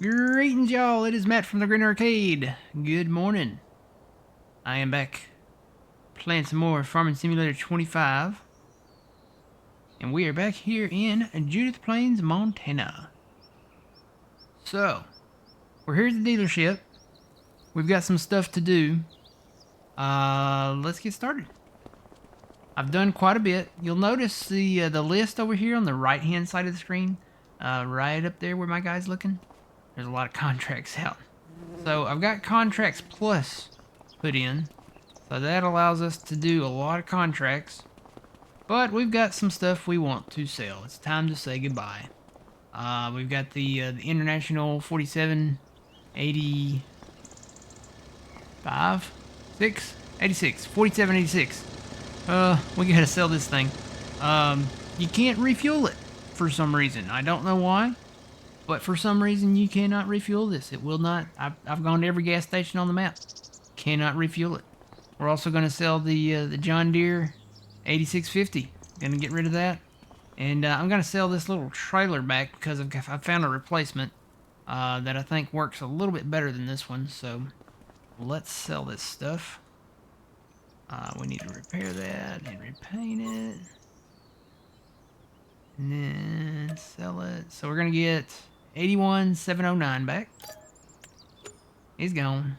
Greetings, y'all. It is Matt from the Green Arcade. Good morning. I am back playing some more Farming Simulator 25. And we are back here in Judith Plains, Montana. So, we're here at the dealership. We've got some stuff to do. Let's get started. I've done quite a bit. You'll notice the list over here on the right-hand side of the screen. Right up there where my guy's looking. There's a lot of contracts out. So I've got contracts plus put in. So that allows us to do a lot of contracts. But we've got some stuff we want to sell. It's time to say goodbye. We've got the International 4785, 6, 86, 4786. We gotta sell this thing. You can't refuel it for some reason. I don't know why. But for some reason, you cannot refuel this. It will not. I've gone to every gas station on the map. Cannot refuel it. We're also going to sell the John Deere 8650. Going to get rid of that. And I'm going to sell this little trailer back because I found a replacement that I think works a little bit better than this one. So let's sell this stuff. We need to repair that and repaint it. And then sell it. So we're going to get 81,709 back. He's gone.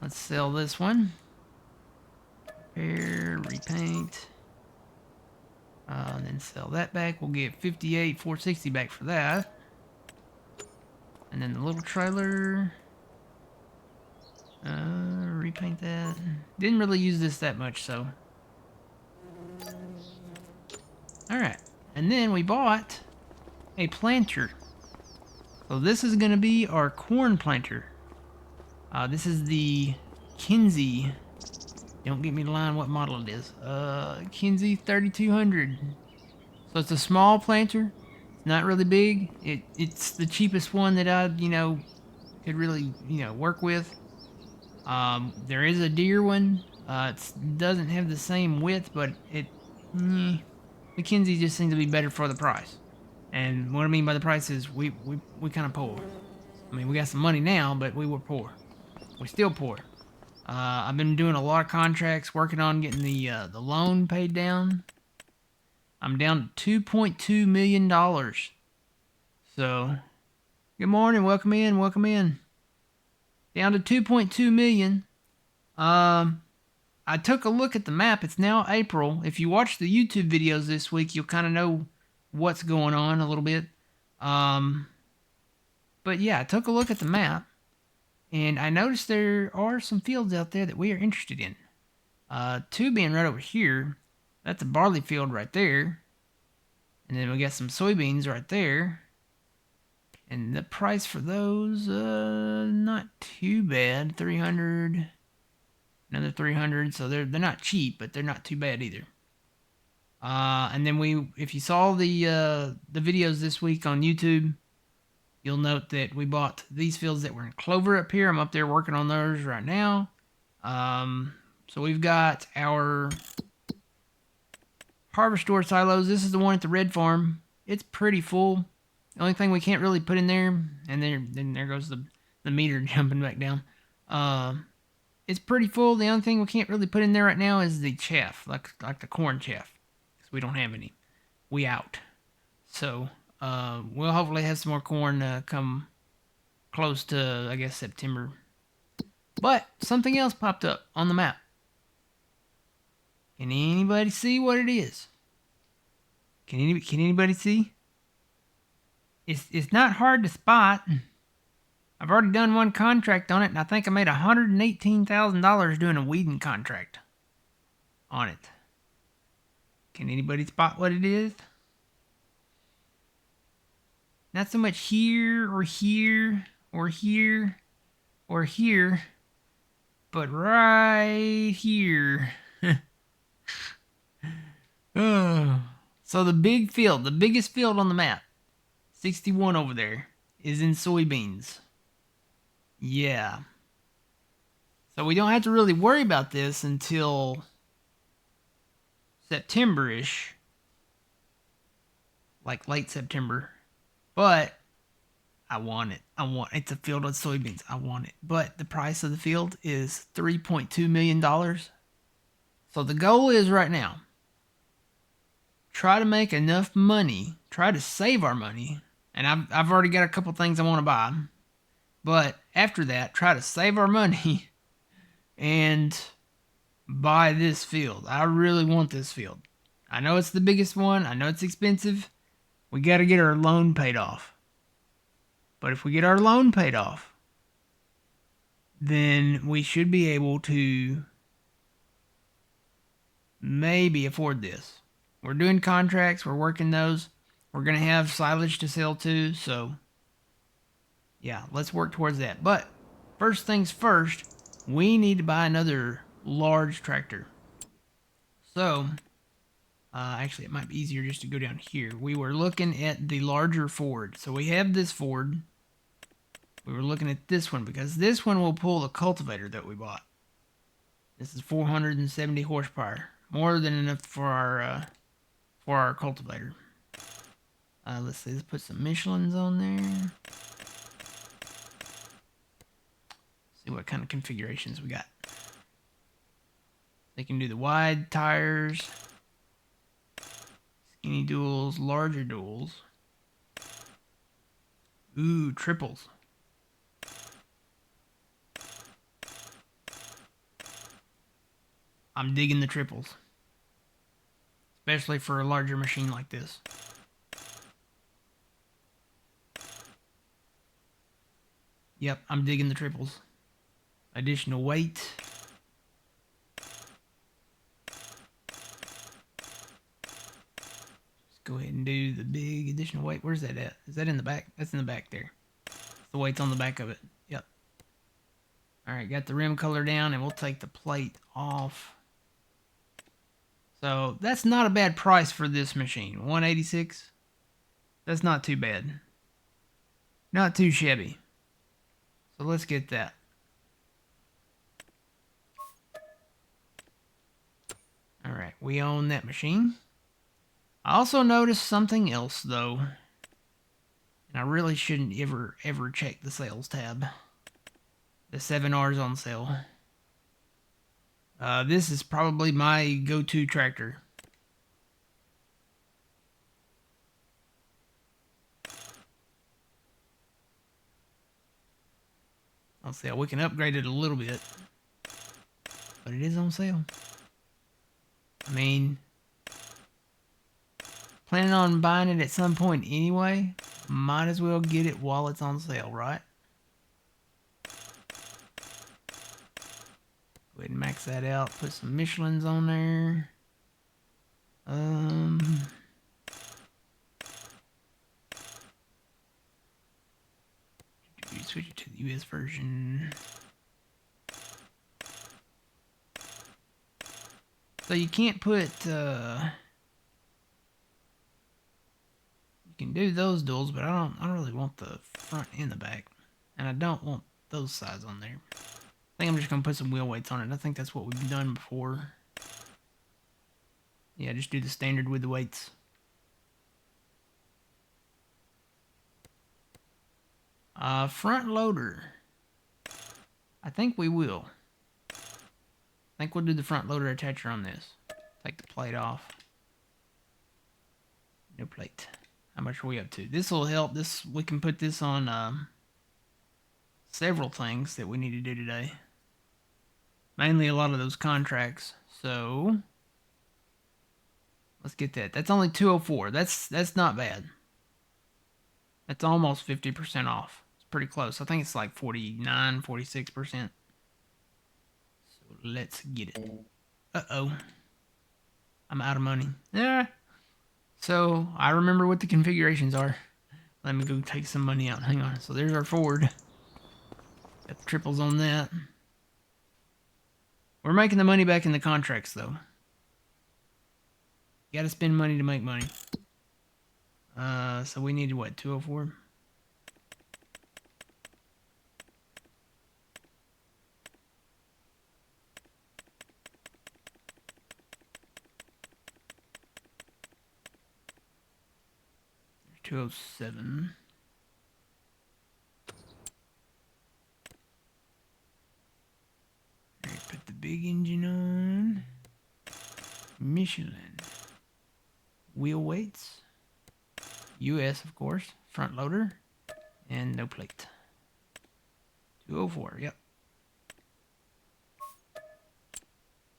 Let's sell this one. Repair, repaint. And then sell that back. We'll get 58,460 back for that. And then the little trailer. Repaint that. Didn't really use this that much, so. Alright. And then we bought a planter. So this is going to be our corn planter. This is the Kinsey. Don't get me to line what model it is. Kinsey 3200. So it's a small planter. It's not really big. It's the cheapest one that I, could really, work with. There is a Deere one. It doesn't have the same width, but the Kinsey just seems to be better for the price. And what I mean by the price is we kind of poor. I mean, we got some money now, but we were poor. We're still poor. I've been doing a lot of contracts, working on getting the loan paid down. I'm down to $2.2 million. So, good morning. Welcome in. Welcome in. Down to 2.2 million. I took a look at the map. It's now April. If you watch the YouTube videos this week, you'll kind of know what's going on a little bit. But yeah, I took a look at the map, and I noticed there are some fields out there that we are interested in. Two being right over here. That's a barley field right there. And then we got some soybeans right there. And the price for those, not too bad. 300, another 300. So they're not cheap, but they're not too bad either. And then if you saw the videos this week on YouTube, you'll note that we bought these fields that were in clover up here. I'm up there working on those right now. So we've got our harvest store silos. This is the one at the red farm. It's pretty full. The only thing we can't really put in there, and then there goes the meter jumping back down. It's pretty full. The only thing we can't really put in there right now is the chaff, like the corn chaff. We don't have any. We out. So, we'll hopefully have some more corn come close to, I guess, September. But something else popped up on the map. Can anybody see what it is? Can anybody see? It's not hard to spot. I've already done one contract on it, and I think I made $118,000 doing a weeding contract on it. Can anybody spot what it is? Not so much here or here or here or here, but right here. Oh. So the big field, the biggest field on the map, 61 over there, is in soybeans. Yeah. So we don't have to really worry about this until September-ish, like late September. But I want it. It's a field of soybeans. I want it. But the price of the field is $3.2 million. So the goal is right now, try to make enough money, try to save our money. And I've already got a couple things I want to buy. But after that, try to save our money and buy this field. I really want this field. I know it's the biggest one. I know it's expensive. We got to get our loan paid off. But if we get our loan paid off, then we should be able to maybe afford this. We're doing contracts. We're working those. We're going to have silage to sell too. So, yeah, let's work towards that. But first things first, we need to buy another large tractor. So, actually, it might be easier just to go down here. We were looking at the larger Ford. So we have this Ford. We were looking at this one because this one will pull the cultivator that we bought. This is 470 horsepower, more than enough for our cultivator. Let's see. Let's put some Michelins on there. See what kind of configurations we got. They can do the wide tires, skinny duals, larger duals. Ooh, triples. I'm digging the triples, especially for a larger machine like this. Yep, I'm digging the triples. Additional weight. Just go ahead and do the big additional weight. Where's that at? Is that in the back? That's in the back there. The weight's on the back of it. Yep. Alright, got the rim color down, and we'll take the plate off. So that's not a bad price for this machine. $186. That's not too bad. Not too shabby. So let's get that. Alright, we own that machine. I also noticed something else though. And I really shouldn't ever check the sales tab. The 7R's on sale. This is probably my go-to tractor. I'll say we can upgrade it a little bit, but it is on sale. I mean, planning on buying it at some point anyway. Might as well get it while it's on sale, right? Go ahead and max that out. Put some Michelins on there. Switch it to the US version. So you can't put, you can do those duals, but I don't really want the front and the back. And I don't want those sides on there. I think I'm just going to put some wheel weights on it. I think that's what we've done before. Yeah, just do the standard with the weights. Front loader. I think we will. I think we'll do the front loader attacher on this. Take the plate off. No plate. How much are we up to? This will help. We can put this on several things that we need to do today. Mainly a lot of those contracts. So let's get that. That's only 204. That's not bad. That's almost 50% off. It's pretty close. I think it's like 49, 46%. So let's get it. Uh-oh. I'm out of money. Yeah. So I remember what the configurations are. Let me go take some money out. Hang on. So there's our Ford. Got the triples on that. We're making the money back in the contracts, though. You gotta spend money to make money. So we needed what, 204? There's 207. big engine on. Michelin. Wheel weights. US, of course. Front loader. And no plate. 204, yep.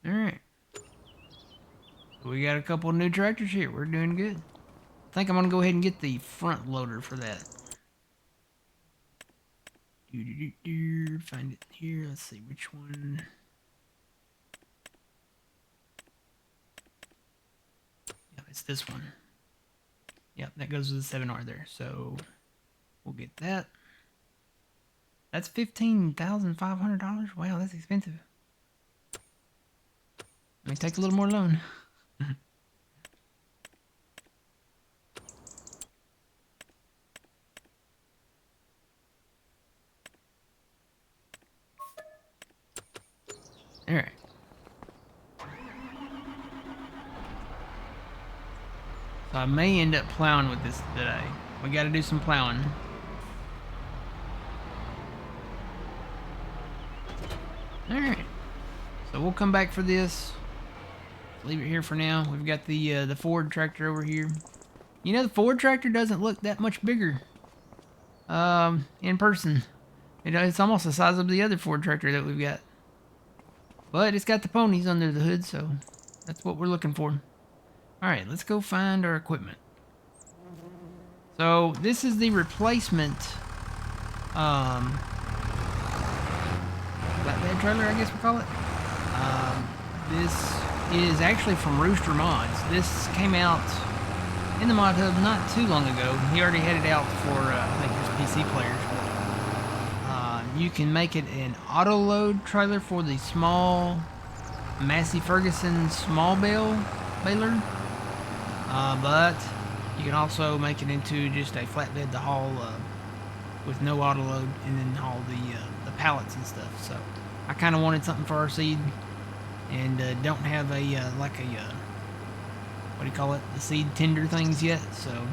Alright. We got a couple new tractors here. We're doing good. I think I'm going to go ahead and get the front loader for that. Find it here. Let's see which one. Yep, it's this one. Yep, that goes with the 7R there. So we'll get that. That's $15,500. Wow, that's expensive. Let me take a little more loan. All right. So I may end up plowing with this today. We got to do some plowing. All right. So we'll come back for this. Leave it here for now. We've got the Ford tractor over here. You know, the Ford tractor doesn't look that much bigger in person. It's almost the size of the other Ford tractor that we've got. But it's got the ponies under the hood, so that's what we're looking for. Alright, let's go find our equipment. So, this is the replacement flatbed trailer, I guess we call it. This is actually from Rooster Mods. This came out in the mod hub not too long ago. He already had it out for, I think, his PC players. You can make it an auto load trailer for the small Massey Ferguson small baler. But you can also make it into just a flatbed to haul with no auto load, and then haul the pallets and stuff. So I kind of wanted something for our seed, and don't have a what do you call it, the seed tender things yet. So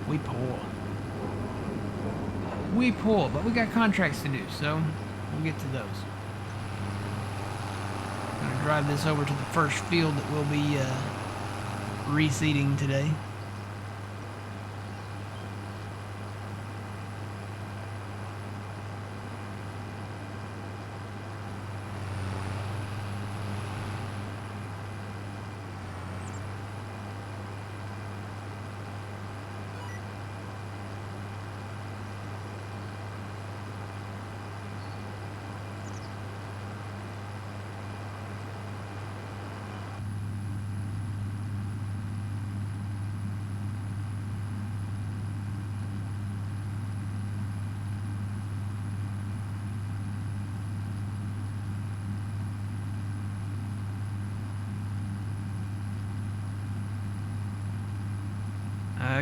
we poor, but we got contracts to do, so we'll get to those. I'm gonna drive this over to the first field that we'll be reseeding today.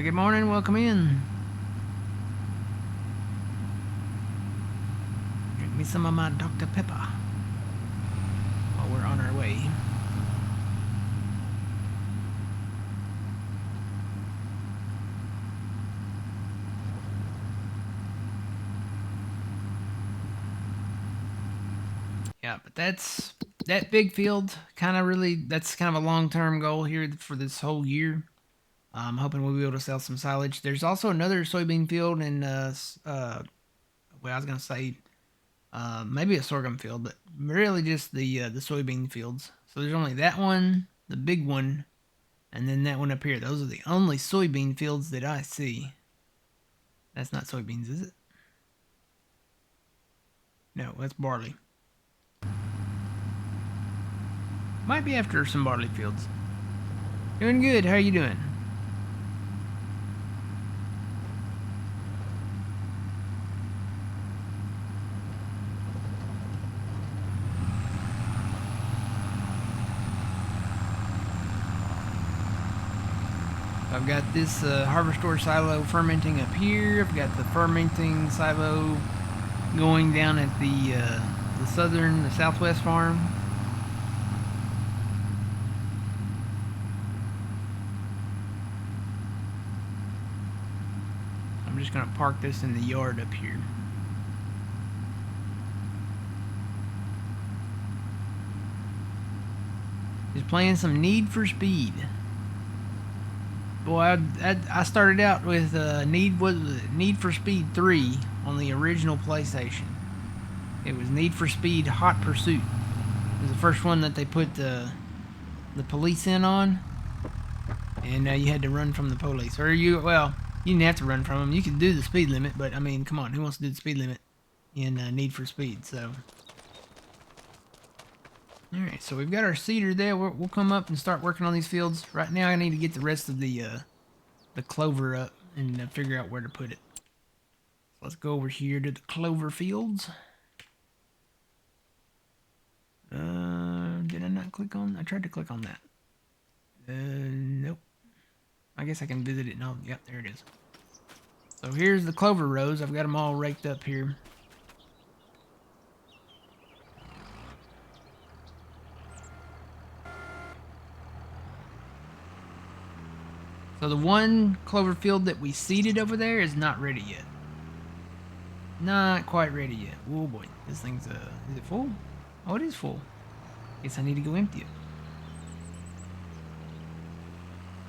Good morning, welcome in. Drink me some of my Dr. Pepper while we're on our way. Yeah, but that big field that's kind of a long-term goal here for this whole year. I'm hoping we'll be able to sell some silage. There's also another soybean field in, well, I was going to say maybe a sorghum field, but really just the soybean fields. So there's only that one, the big one, and then that one up here. Those are the only soybean fields that I see. That's not soybeans, is it? No, that's barley. Might be after some barley fields. Doing good. How are you doing? I've got this harvester silo fermenting up here. I've got the fermenting silo going down at the southwest farm. I'm just going to park this in the yard up here. Just playing some Need for Speed. Boy, I started out with Need for Speed 3 on the original PlayStation. It was Need for Speed Hot Pursuit. It was the first one that they put the police in on, and you had to run from the police. Or you didn't have to run from them. You could do the speed limit, but I mean, come on, who wants to do the speed limit in Need for Speed? So, all right, so we've got our seeder there. We'll come up and start working on these fields. Right now, I need to get the rest of the clover up and figure out where to put it. So let's go over here to the clover fields. Did I not click on? I tried to click on that. Nope. I guess I can visit it now. Yep, there it is. So here's the clover rows. I've got them all raked up here. So the one clover field that we seeded over there is not ready yet. Not quite ready yet. Oh boy, this thing's is it full? Oh, it is full. Guess I need to go empty it.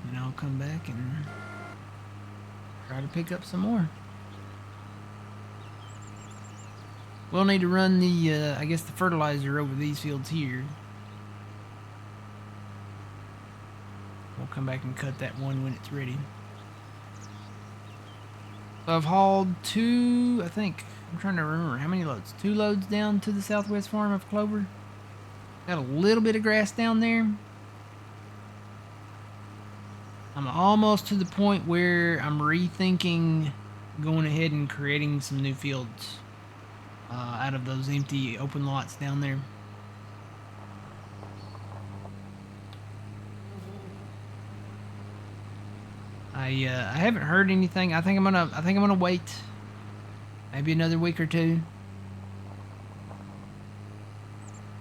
And I'll come back and try to pick up some more. We'll need to run the, I guess the fertilizer over these fields here. We'll come back and cut that one when it's ready. So I've hauled two, I think, I'm trying to remember how many loads. 2 loads down to the southwest farm of clover. Got a little bit of grass down there. I'm almost to the point where I'm rethinking going ahead and creating some new fields out of those empty open lots down there. I haven't heard anything. I think I'm gonna wait maybe another week or two.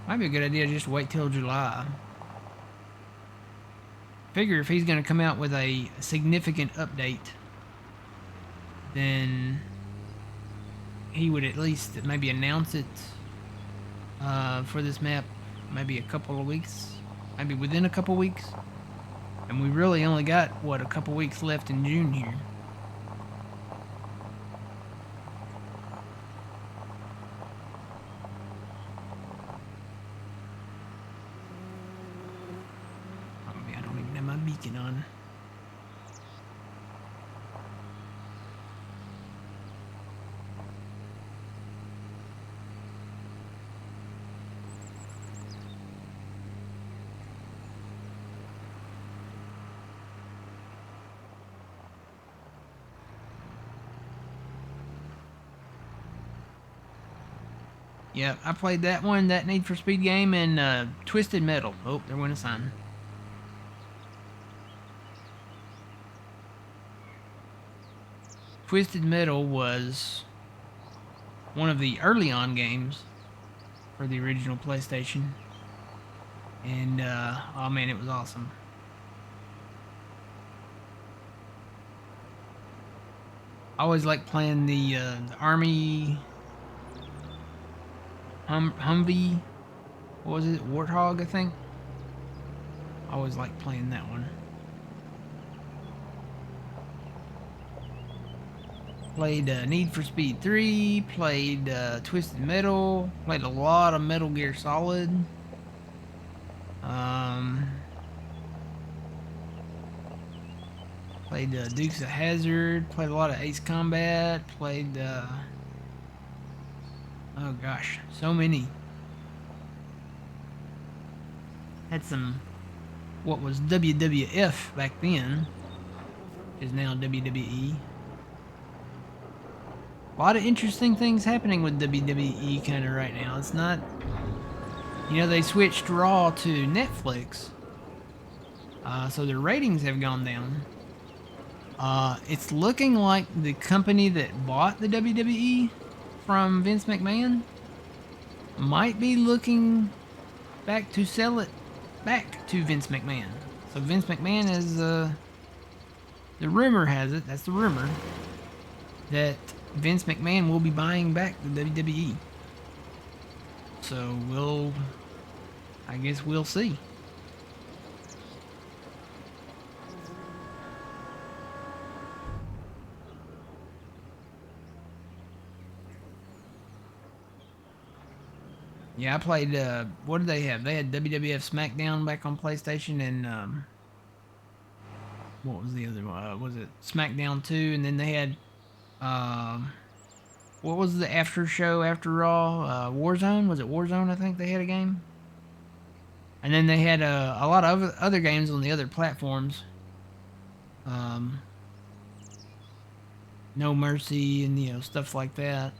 Might be a good idea to just wait till July. Figure if he's gonna come out with a significant update, then he would at least maybe announce it for this map maybe a couple of weeks, maybe within a couple weeks. And we really only got, what, a couple weeks left in June here. Oh man, I don't even have my beacon on. Yeah, I played that one, that Need for Speed game, and Twisted Metal. Oh, there went a sign. Twisted Metal was one of the early on games for the original PlayStation. And, oh man, it was awesome. I always liked playing the Army... Humvee, what was it? Warthog, I think. I always liked playing that one. Played Need for Speed 3, played Twisted Metal, played a lot of Metal Gear Solid. Played Dukes of Hazzard, played a lot of Ace Combat, played oh gosh, so many. Had some, what was WWF back then, is now WWE. A lot of interesting things happening with WWE kind of right now. It's not, you know, they switched Raw to Netflix, so their ratings have gone down. It's looking like the company that bought the WWE from Vince McMahon might be looking back to sell it back to Vince McMahon. So Vince McMahon is, the rumor has it, that's the rumor, that Vince McMahon will be buying back the WWE. So I guess we'll see. Yeah, I played, what did they have? They had WWF SmackDown back on PlayStation, and, what was the other one? Was it SmackDown 2? And then they had, um, what was the after show after Raw? Warzone? Was it Warzone? I think they had a game. And then they had a lot of other games on the other platforms. Um, No Mercy and, you know, stuff like that.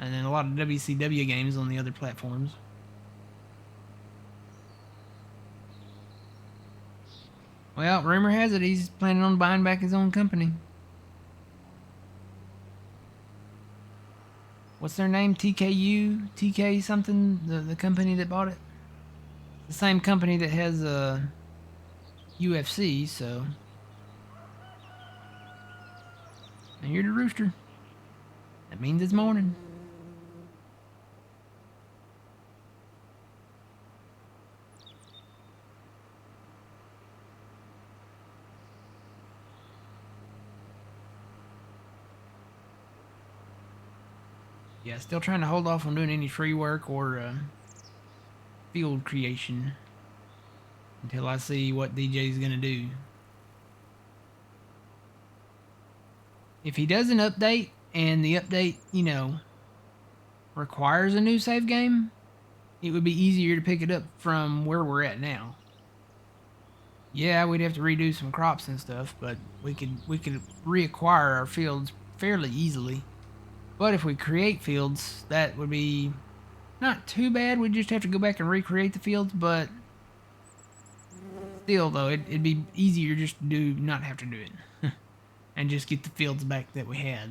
And then a lot of WCW games on the other platforms. Well, rumor has it he's planning on buying back his own company. What's their name? TKU? TK something? The company that bought it? The same company that has UFC, so. I hear the rooster. That means it's morning. Yeah, still trying to hold off on doing any free work or field creation until I see what DJ's gonna do. If he does an update and the update, you know, requires a new save game, it would be easier to pick it up from where we're at now. Yeah, we'd have to redo some crops and stuff, but we could reacquire our fields fairly easily. But if we create fields, that would be not too bad. We'd just have to go back and recreate the fields, but still, though, it'd be easier just to not have to do it. And just get the fields back that we had.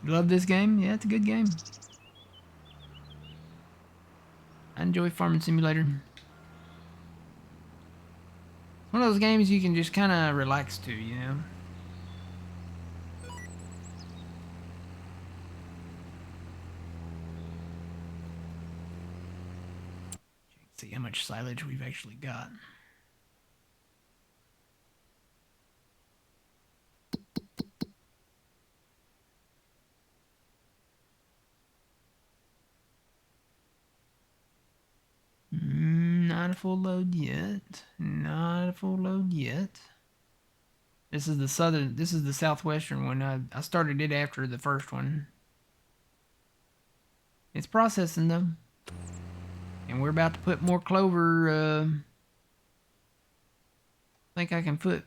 Love this game? Yeah, it's a good game. I enjoy Farming Simulator. It's one of those games you can just kind of relax to, you know? See how much silage we've actually got. Not a full load yet. Not a full load yet. This is the southwestern one. I started it after the first one. It's processing though. And we're about to put more clover, I think I can foot.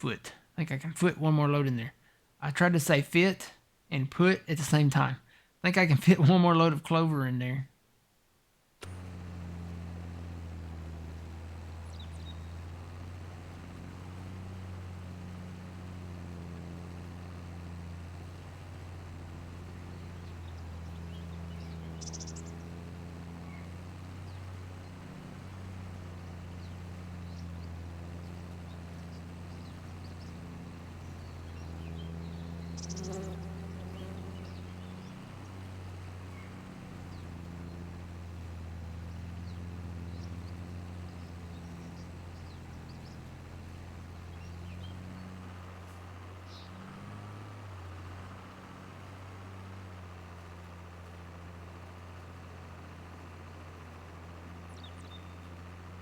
I think I can foot one more load in there. I tried to say fit and put at the same time. I think I can fit one more load of clover in there.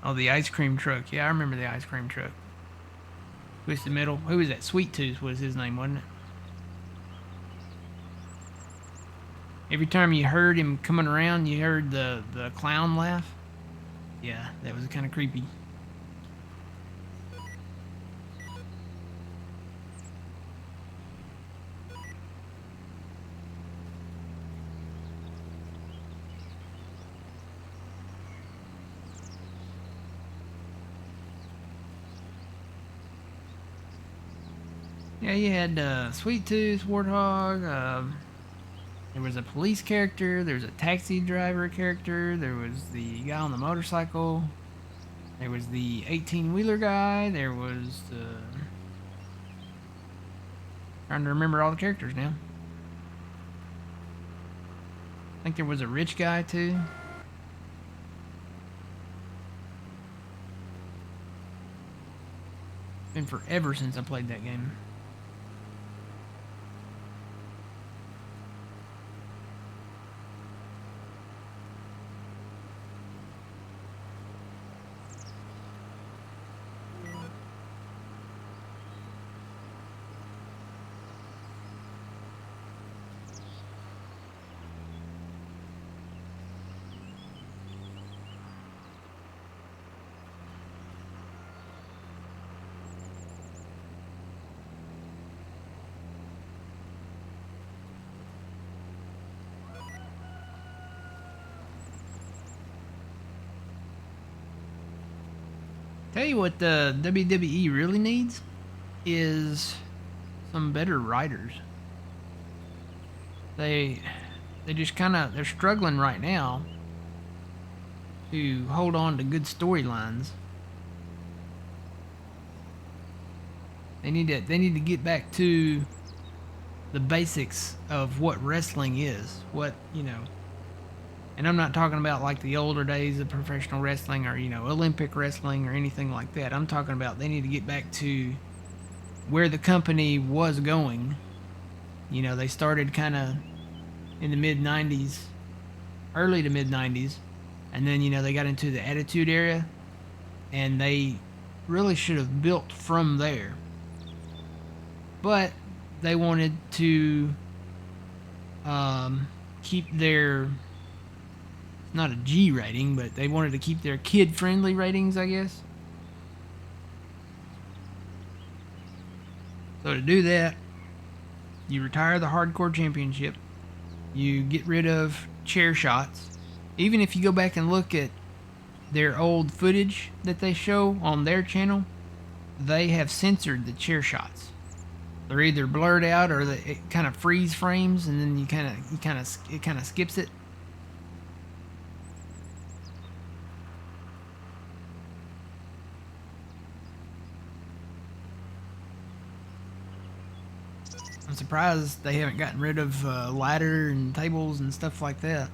Oh, the ice cream truck. Yeah, I remember the ice cream truck. Twisted Metal. Who was that? Sweet Tooth was his name, wasn't it? Every time you heard him coming around, you heard the clown laugh. Yeah, that was kind of creepy. Yeah, you had Sweet Tooth, Warthog. There was a police character. There was a taxi driver character. There was the guy on the motorcycle. There was the 18-wheeler guy. There was trying to remember all the characters now. I think there was a rich guy too. Been forever since I played that game. Tell you what the WWE really needs is some better writers. They just they're struggling right now to hold on to good storylines. They need to get back to the basics of what wrestling is. What, you know, and I'm not talking about like the older days of professional wrestling or, you know, Olympic wrestling or anything like that. I'm talking about they need to get back to where the company was going. You know, they started kind of in the mid 90s, early to mid 90s, and then, you know, they got into the Attitude Era, and they really should have built from there. But they wanted to keep their, not a G rating, but they wanted to keep their kid-friendly ratings, I guess. So to do that, you retire the Hardcore Championship. You get rid of chair shots. Even if you go back and look at their old footage that they show on their channel, they have censored the chair shots. They're either blurred out or it kind of freeze frames, and then it kind of skips it. I'm surprised they haven't gotten rid of ladder and tables and stuff like that.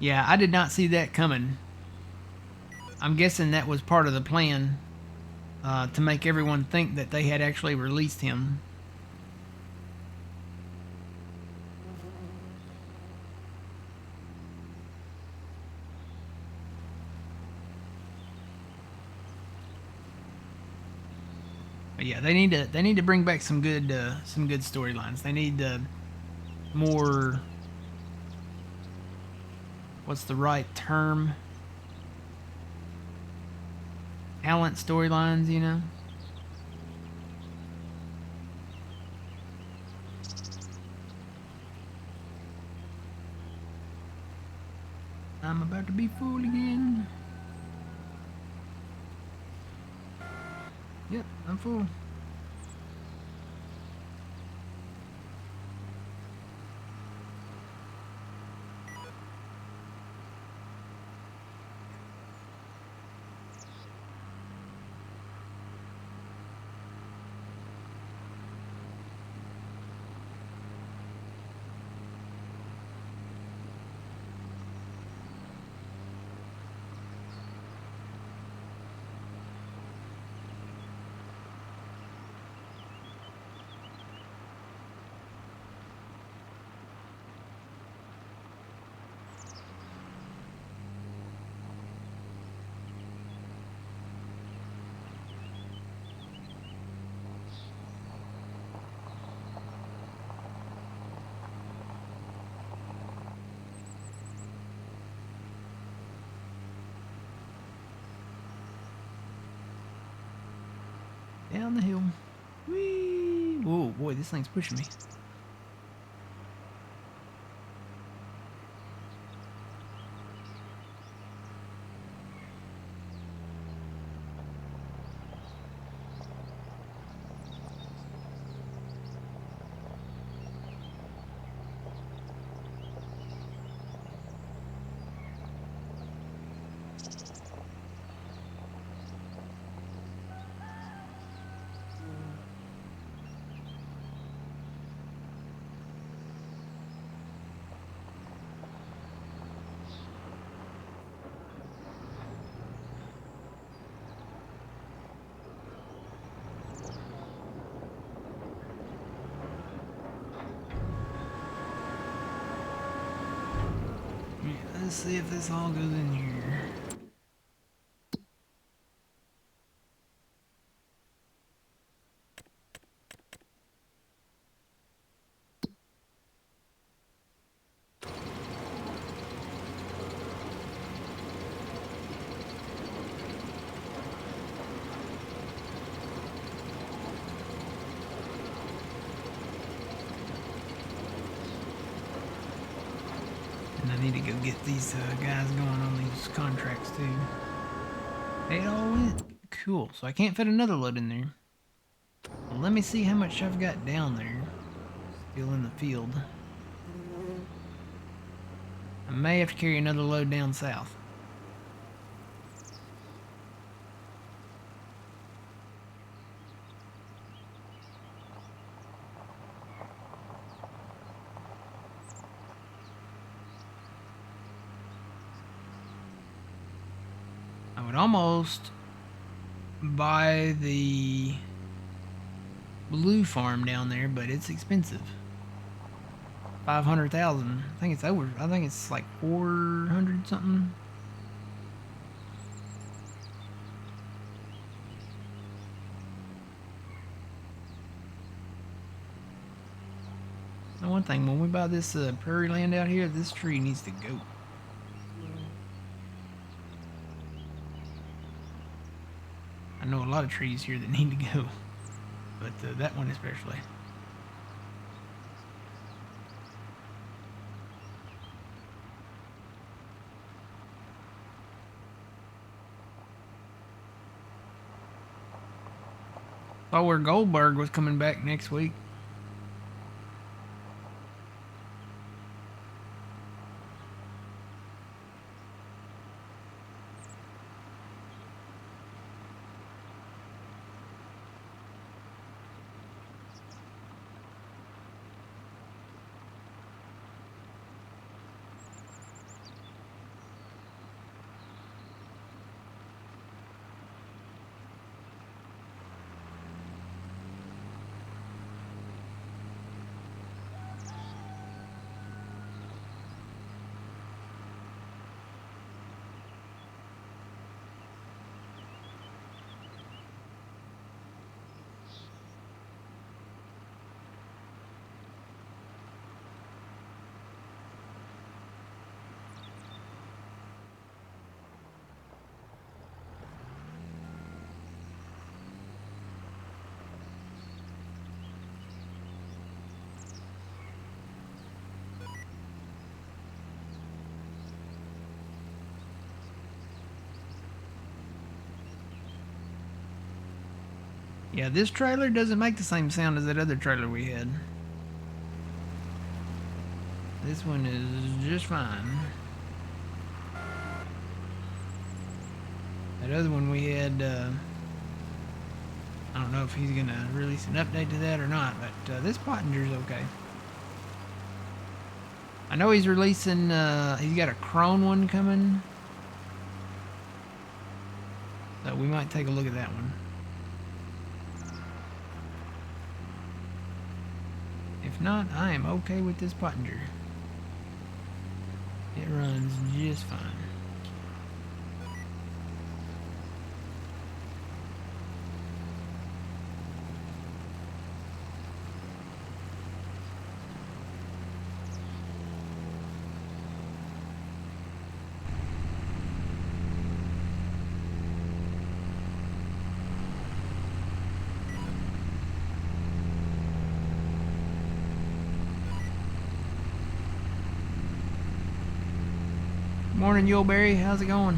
Yeah, I did not see that coming. I'm guessing that was part of the plan to make everyone think that they had actually released him. But yeah, they need to bring back some good storylines. They need more, what's the right term? Talent storylines, you know? I'm about to be full again. Yep, I'm full. Down the hill. Whee! Whoa, boy, this thing's pushing me. Let's see if this all goes in here. And I need to go get these guys going on these contracts too. They all went. Cool. So I can't fit another load in there. Well, let me see how much I've got down there. Still in the field. I may have to carry another load down south. I would almost buy the blue farm down there, but it's expensive. 500,000. I think it's over. I think it's like 400 something. Now, one thing, when we buy this prairie land out here, this tree needs to go. I know a lot of trees here that need to go, but that one especially. Saw where Goldberg was coming back next week. Yeah, this trailer doesn't make the same sound as that other trailer we had. This one is just fine. That other one we had, I don't know if he's gonna release an update to that or not, but this Pottinger's okay. I know he's releasing, he's got a Crone one coming. So we might take a look at that one. If not, I am okay with this Pottinger. It runs just fine. Morning, Yuleberry. How's it going?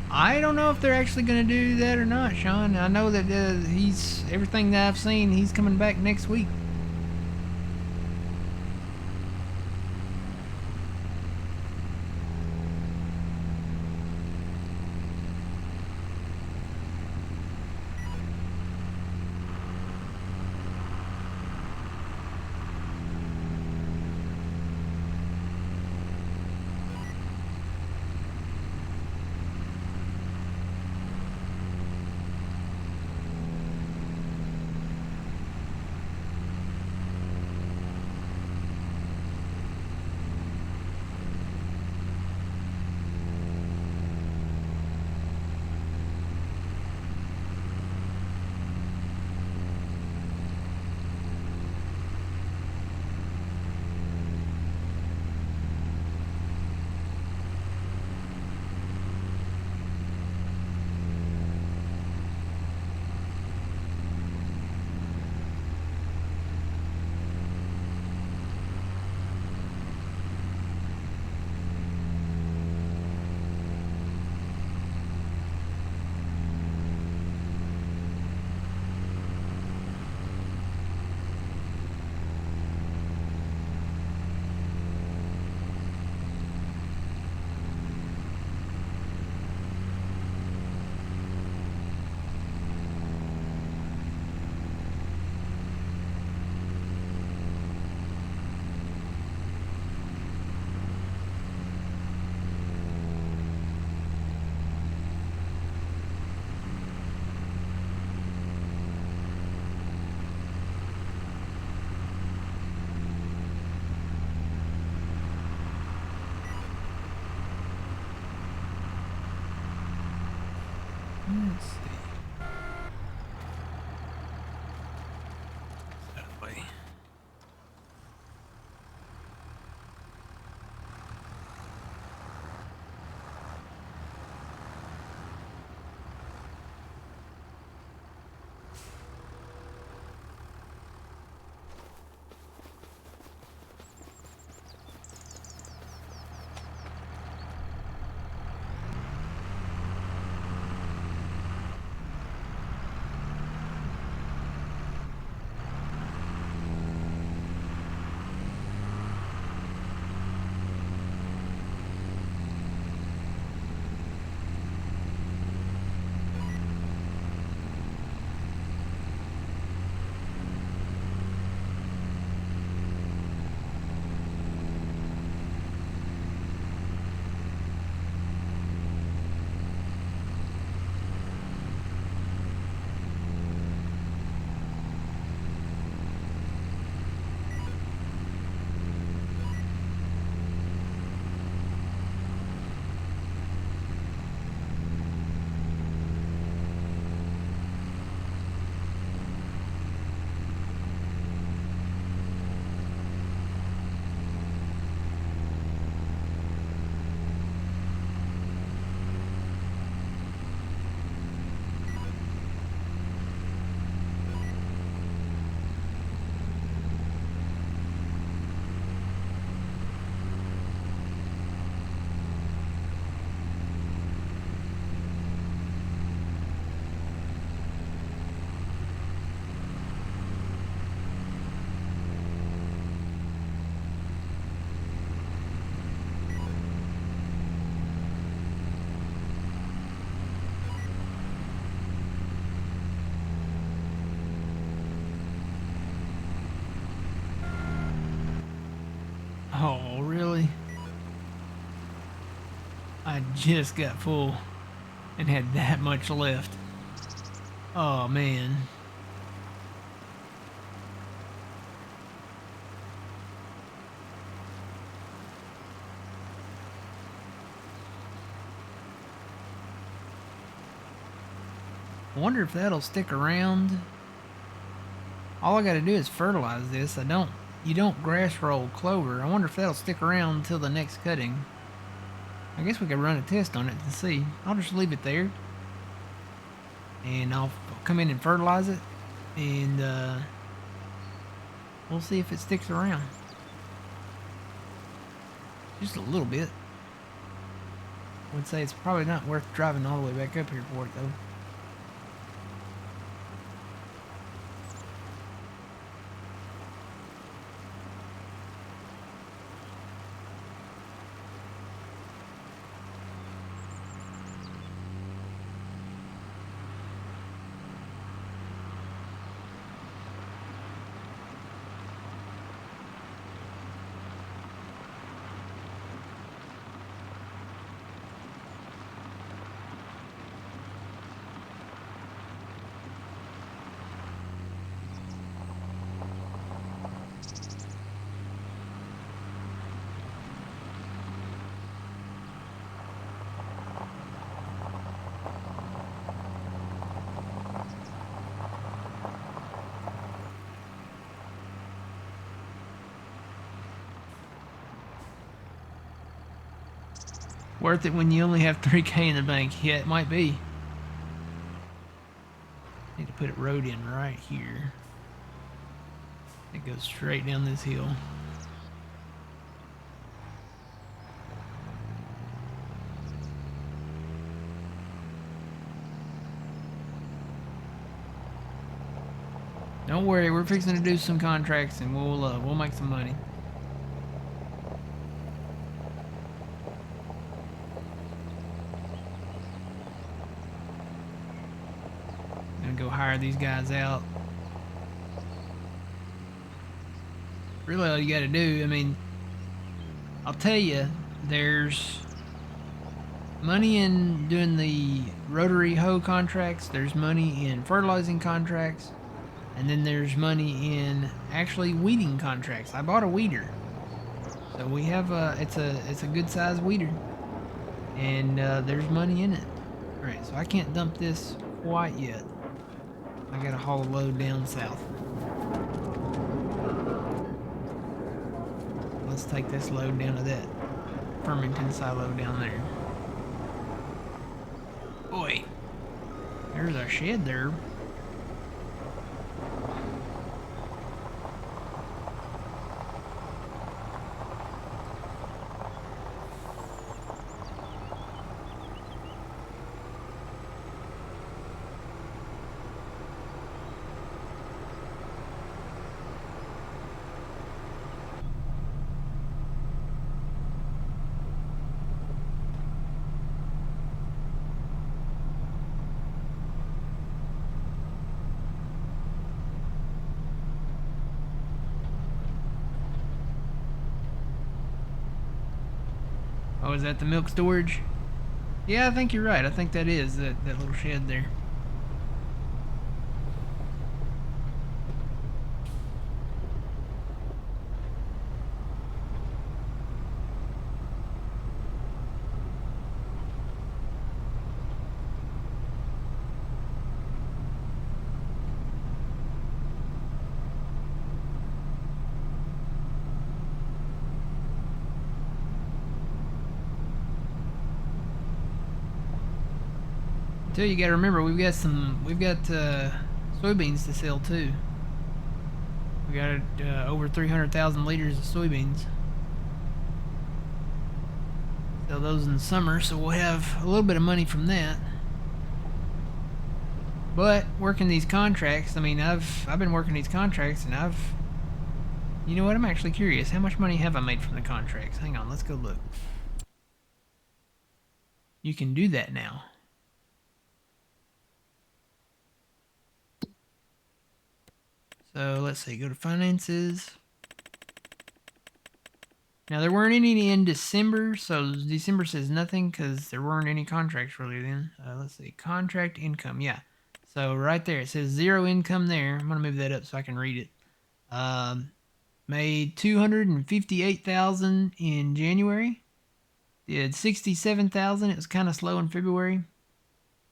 I don't know if they're actually going to do that or not, Sean. I know that he's, everything that I've seen, he's coming back next week. Oh, really? I just got full and had that much left. Oh, man. I wonder if that'll stick around. All I gotta do is fertilize this. You don't grass roll clover. I wonder if that'll stick around until the next cutting. I guess we could run a test on it to see. I'll just leave it there. And I'll come in and fertilize it. And we'll see if it sticks around. Just a little bit. I would say it's probably not worth driving all the way back up here for it though. Worth it when you only have 3K in the bank. Yeah, it might be. Need to put a road in right here. It goes straight down this hill. Don't worry, we're fixing to do some contracts and we'll make some money. Go hire these guys out. Really all you gotta do, I mean, I'll tell you, there's money in doing the rotary hoe contracts, there's money in fertilizing contracts, and then there's money in actually weeding contracts. I bought a weeder. So we have it's a good sized weeder. And there's money in it. Alright, so I can't dump this quite yet. I gotta haul a load down south. Let's take this load down to that Farmington silo down there. Boy, there's our shed there. Oh, is that the milk storage? Yeah, I think you're right. I think that is that little shed there. Too, you gotta remember we've got soybeans to sell too. We got over 300,000 liters of soybeans. Sell those in the summer, so we'll have a little bit of money from that. But working these contracts, I mean, I've been working these contracts, and you know what? I'm actually curious. How much money have I made from the contracts? Hang on, let's go look. You can do that now. So let's see, go to finances. Now, there weren't any in December, so December says nothing because there weren't any contracts really then. Let's see, contract income, yeah. So right there, it says 0 income there. I'm going to move that up so I can read it. Made 258,000 in January. Did 67,000. It was kind of slow in February.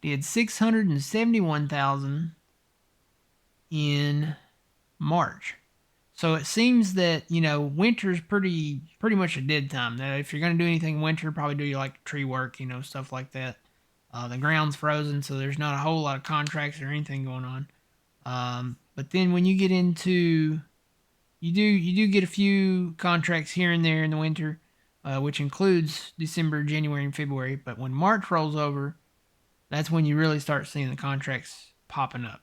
Did 671,000 in March. So it seems that, you know, winter's pretty much a dead time. Now, if you're going to do anything in winter, probably do like tree work, you know, stuff like that. The ground's frozen, so there's not a whole lot of contracts or anything going on. But then when you get into, you do get a few contracts here and there in the winter, which includes December, January, and February. But when March rolls over, that's when you really start seeing the contracts popping up.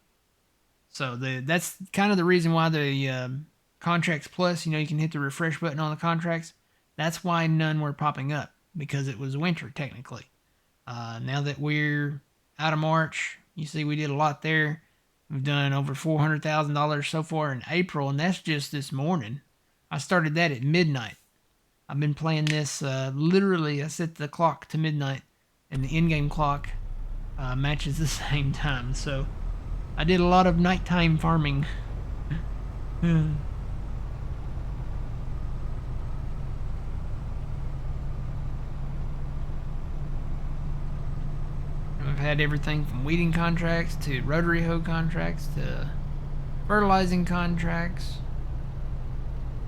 So that's kind of the reason why the Contracts Plus, you know, you can hit the refresh button on the contracts. That's why none were popping up, because it was winter technically. Now that we're out of March, you see we did a lot there. We've done over $400,000 so far in April, and that's just this morning. I started that at midnight. I've been playing this literally. I set the clock to midnight, and the in-game clock matches the same time. So I did a lot of nighttime farming. I've had everything from weeding contracts to rotary hoe contracts to fertilizing contracts.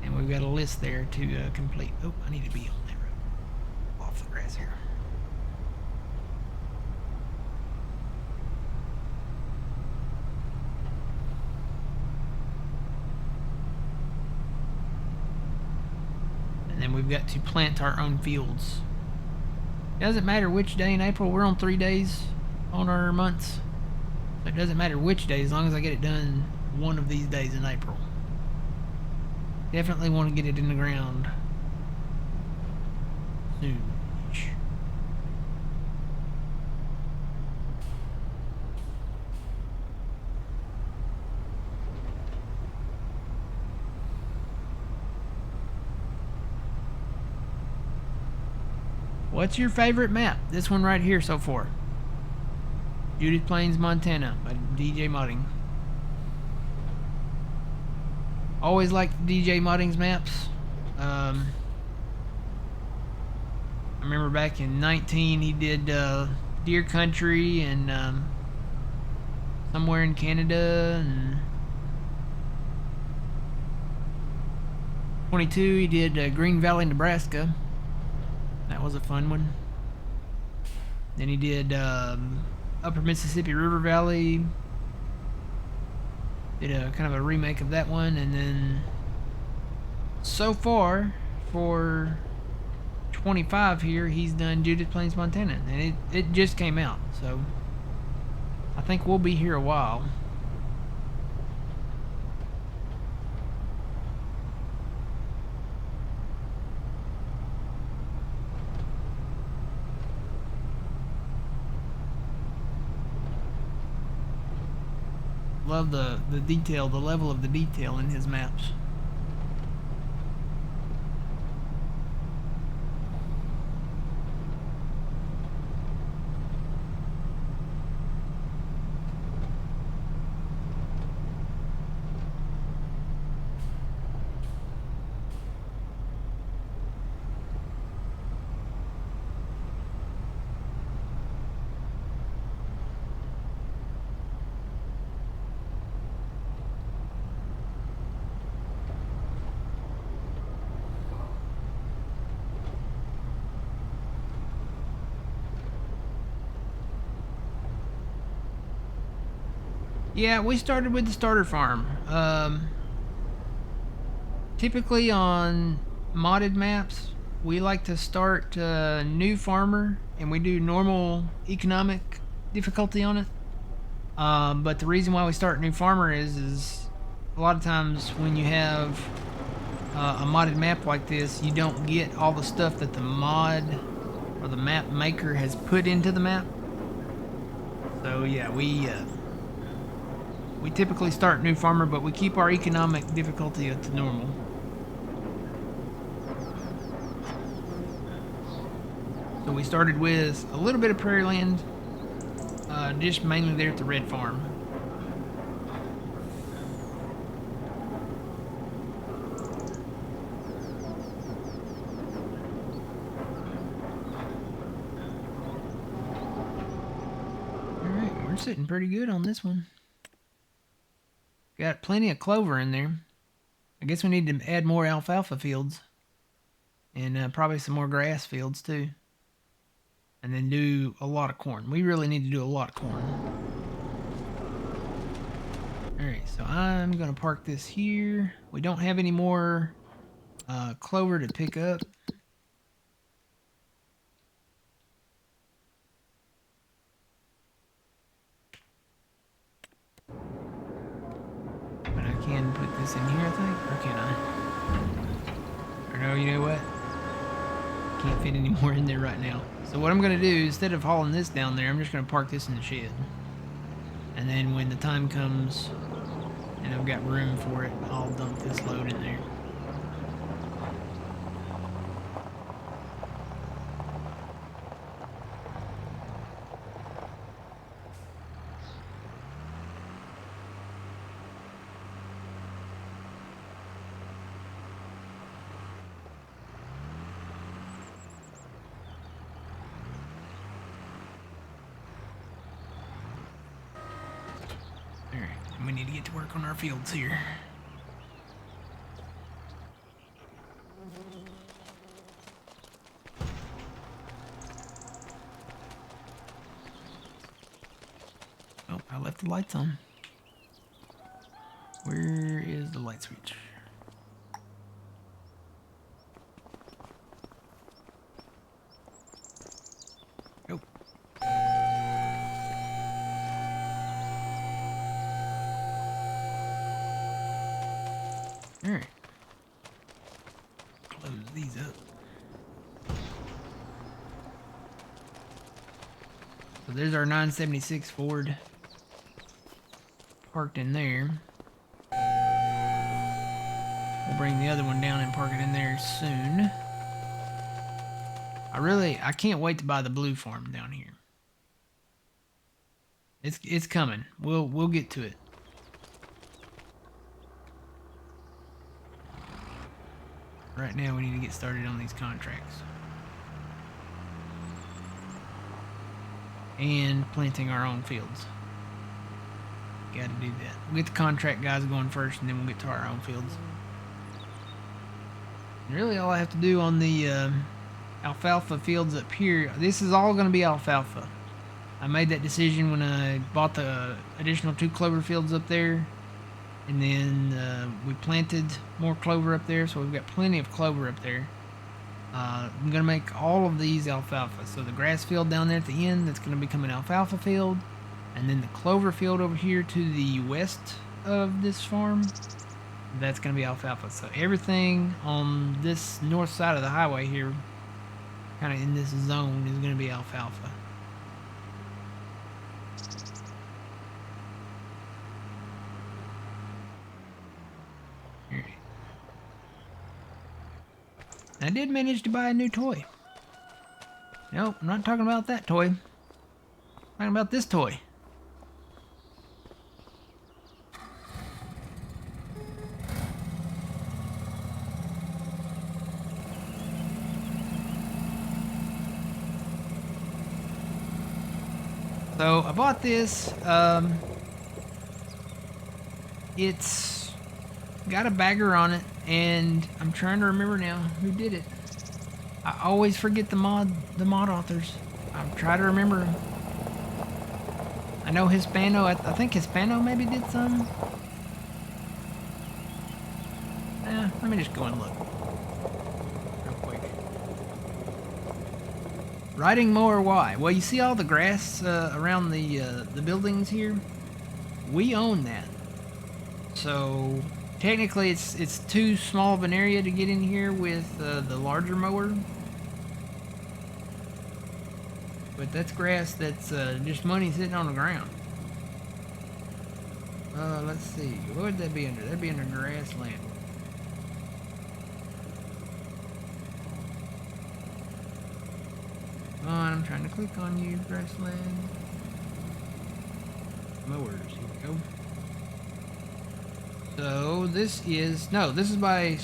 And we've got a list there to complete. Oh, I need to be on that road. Off the grass here. And then we've got to plant our own fields. It doesn't matter which day in April. We're on 3 days on our months. So it doesn't matter which day as long as I get it done one of these days in April. Definitely want to get it in the ground soon. What's your favorite map? This one right here so far. Judith Plains, Montana by DJ Modding. Always liked DJ Modding's maps. I remember back in 19 he did Deer Country and somewhere in Canada, and 22 he did Green Valley, Nebraska. That was a fun one. Then he did Upper Mississippi River Valley. Did a kind of a remake of that one, and then so far for 25 here, he's done Judith Plains, Montana, and it just came out, so I think we'll be here a while. Love the detail, the level of the detail in his maps. Yeah, we started with the starter farm. Typically on modded maps, we like to start new farmer, and we do normal economic difficulty on it. But the reason why we start new farmer is a lot of times when you have a modded map like this, you don't get all the stuff that the mod or the map maker has put into the map. So yeah, we typically start new farmer, but we keep our economic difficulty at the normal. we started with a little bit of prairie land, just mainly there at the red farm. Alright, we're sitting pretty good on this one. Got plenty of clover in there. I guess we need to add more alfalfa fields. And probably some more grass fields too. And then do a lot of corn. We really need to do a lot of corn. Alright, so I'm going to park this here. We don't have any more clover to pick up. But I can put this in here, I think. Or can I? Or no, you know what? Can't fit any more in there right now. So what I'm going to do, instead of hauling this down there, I'm just going to park this in the shed. And then when the time comes and I've got room for it, I'll dump this load in there. We need to get to work on our fields here. Oh, I left the lights on. Where is the light switch? Oh. Alright. Close these up. So there's our 976 Ford parked in there. We'll bring the other one down and park it in there soon. I can't wait to buy the blue farm down here. It's coming. We'll get to it. Right now we need to get started on these contracts. And planting our own fields. Gotta do that. We'll get the contract guys going first and then we'll get to our own fields. And really all I have to do on the alfalfa fields up here, this is all going to be alfalfa. I made that decision when I bought the additional 2 clover fields up there. And then we planted more clover up there, so we've got plenty of clover up there. I'm going to make all of these alfalfa. So the grass field down there at the end, that's going to become an alfalfa field. And then the clover field over here to the west of this farm, that's going to be alfalfa. So everything on this north side of the highway here, kind of in this zone, is going to be alfalfa. I did manage to buy a new toy. Nope, I'm not talking about that toy. I'm talking about this toy. So I bought this. It's got a bagger on it, and I'm trying to remember now who did it. I always forget the mod authors. I'm trying to remember them. I know Hispano. I think Hispano maybe did some. Let me just go and look real quick. Riding mower Y. Well, you see all the grass around the buildings here? We own that. So technically it's too small of an area to get in here with the larger mower. But that's grass that's just money sitting on the ground. Let's see. What would that be under? That'd be under grassland. Come on, I'm trying to click on you, grassland. Mowers, here we go. So this is by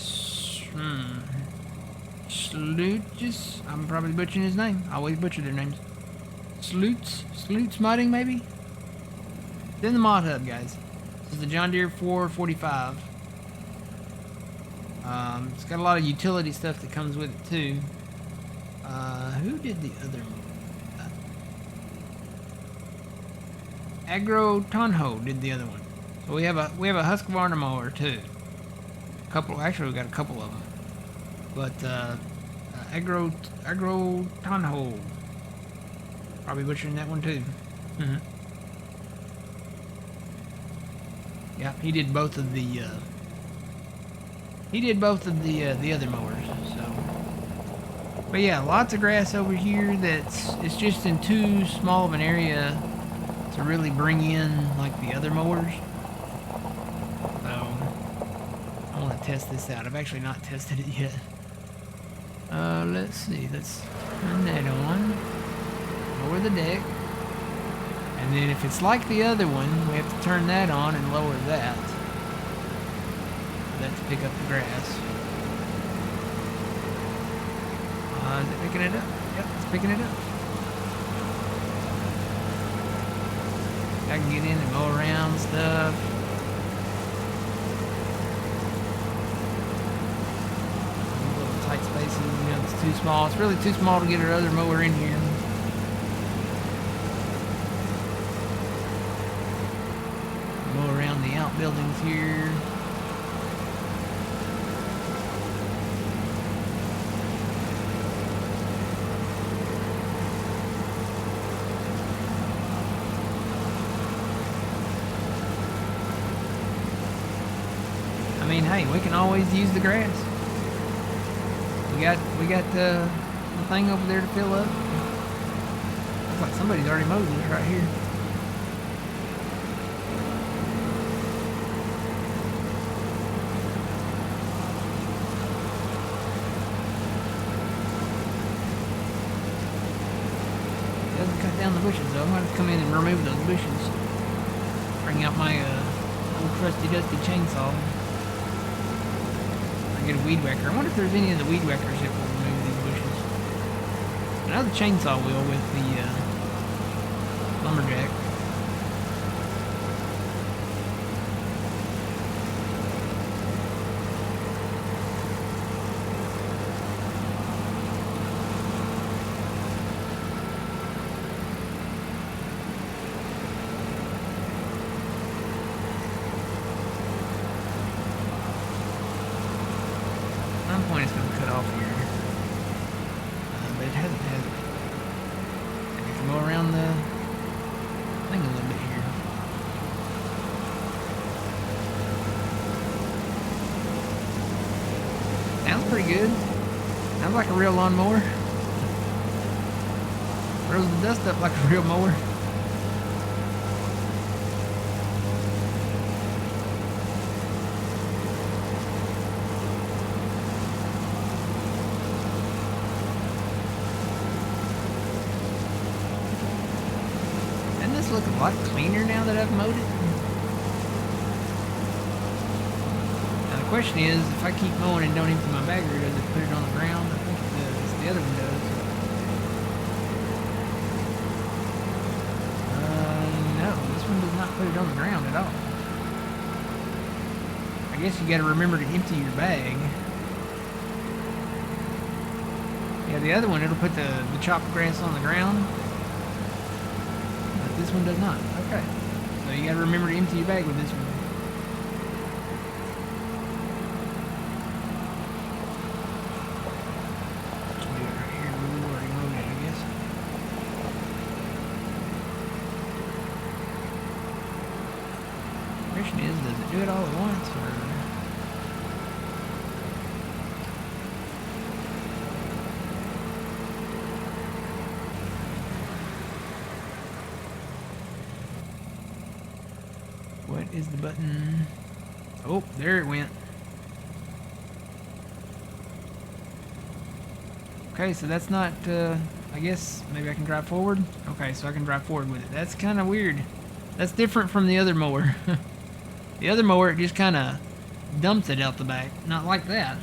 Sloots. I'm probably butchering his name. I always butcher their names. Sloots modding maybe. It's in the mod hub, guys. This is the John Deere 445. It's got a lot of utility stuff that comes with it too. Who did the other one? Agro Tonho did the other one. So we have a Husqvarna mower too. Actually we got a couple of them. But Agro Tonho, probably butchering that one too. Yeah, he did both of the other mowers. So, but yeah, lots of grass over here. It's just in too small of an area to really bring in like the other mowers. So I want to test this out. I've actually not tested it yet. Let's see. Let's turn that on. Lower the deck. And then if it's like the other one, we have to turn that on and lower that. That to pick up the grass. Is it picking it up? Yep, it's picking it up. I can get in and mow around stuff. Little tight spaces, you know, it's too small. It's really too small to get our other mower in here. Mow around the outbuildings here. I mean, hey, we can always use the grass. We got the thing over there to fill up. Looks like somebody's already mowed this right here. Doesn't cut down the bushes though. I'm gonna have to come in and remove those bushes. Bring out my old trusty dusty chainsaw. Get a weed whacker. I wonder if there's any of the weed whackers that will remove these bushes. I know the chainsaw will with the lumberjack. At some point it's going to cut off here, but it hasn't. And we can go around the thing a little bit here. Sounds pretty good. Sounds like a real lawnmower. Throws the dust up like a real mower. Look a lot cleaner now that I've mowed it. Now the question is, if I keep mowing and don't empty my bagger, does it put it on the ground? I think it does. The other one does. No, this one does not put it on the ground at all. I guess you got to remember to empty your bag. Yeah, the other one, it'll put the chopped grass on the ground. This one does not. Okay. So you gotta remember to empty your bag with this one. Do it right here. We already mowed it, I guess. The question is, does it do it all at once or? What is the button? Oh, there it went. Okay, so that's not I guess maybe I can drive forward. Okay, so I can drive forward with it. That's kind of weird. That's different from the other mower. The other mower, it just kind of dumps it out the back. Not like that.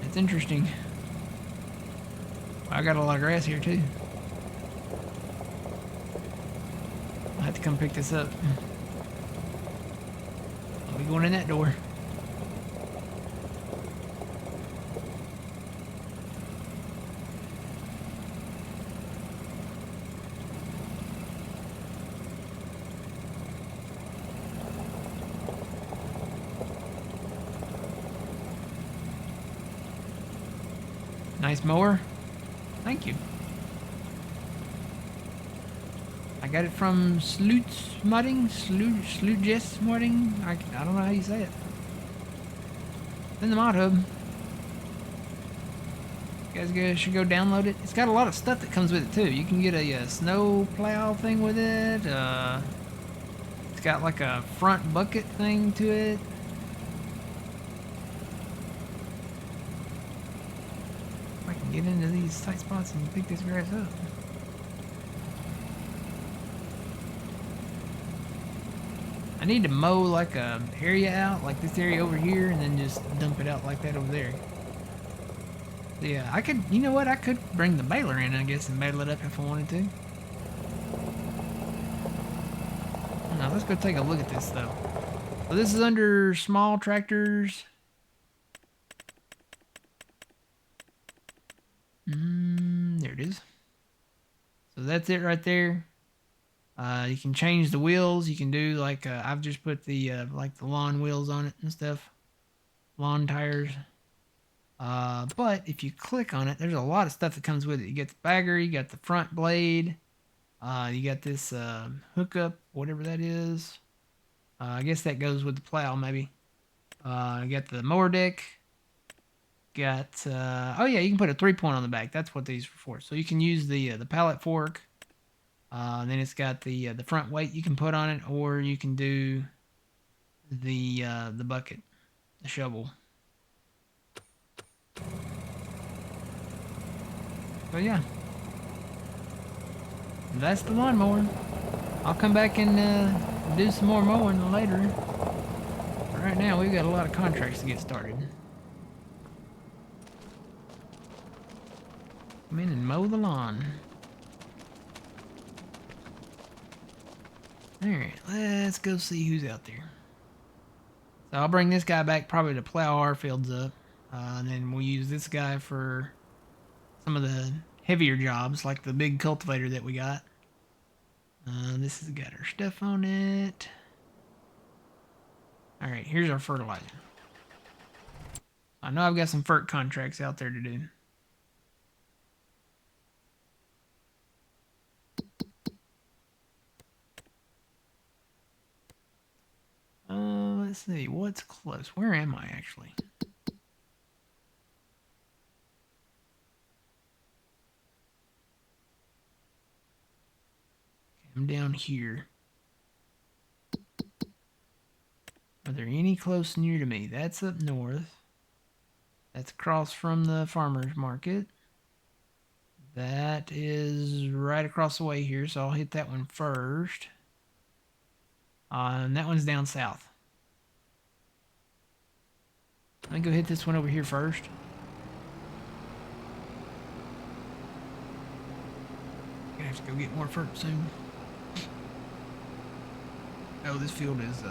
It's interesting. I got a lot of grass here too. I'll have to come pick this up. I'll be going in that door. Nice mower. Thank you. I got it from Sloots Mudding? Slootjess Mudding? I don't know how you say it. It's in the mod hub. You guys should go download it. It's got a lot of stuff that comes with it too. You can get a snow plow thing with it. It's got like a front bucket thing to it. Get into these tight spots and pick this grass up. I need to mow like a area out, like this area over here, and then just dump it out like that over there. So yeah, I could, you know what, I could bring the baler in, I guess, and bale it up if I wanted to. Now let's go take a look at this though. So this is under small tractors. There it is. So that's it right there. You can change the wheels. You can do like I've just put the like the lawn wheels on it and stuff, lawn tires. But if you click on it, there's a lot of stuff that comes with it. You get the bagger, you got the front blade, you got this hookup, whatever that is. I guess that goes with the plow maybe. You got the mower deck. Got oh yeah, you can put a 3-point on the back. That's what these are for. So you can use the pallet fork. Then it's got the front weight you can put on it, or you can do the bucket, the shovel. So yeah, that's the lawnmower. I'll come back and do some more mowing later. But right now we've got a lot of contracts to get started. Come in and mow the lawn. Alright, let's go see who's out there. So I'll bring this guy back probably to plow our fields up. And then we'll use this guy for some of the heavier jobs, like the big cultivator that we got. This has got our stuff on it. Alright, here's our fertilizer. I know I've got some FERT contracts out there to do. Let's see, what's close? Where am I actually? I'm down here. Are there any close near to me? That's up north. That's across from the farmer's market. That is right across the way here, so I'll hit that one first. And that one's down south. Let me go hit this one over here first. Gonna have to go get more FERT soon. Oh, this field is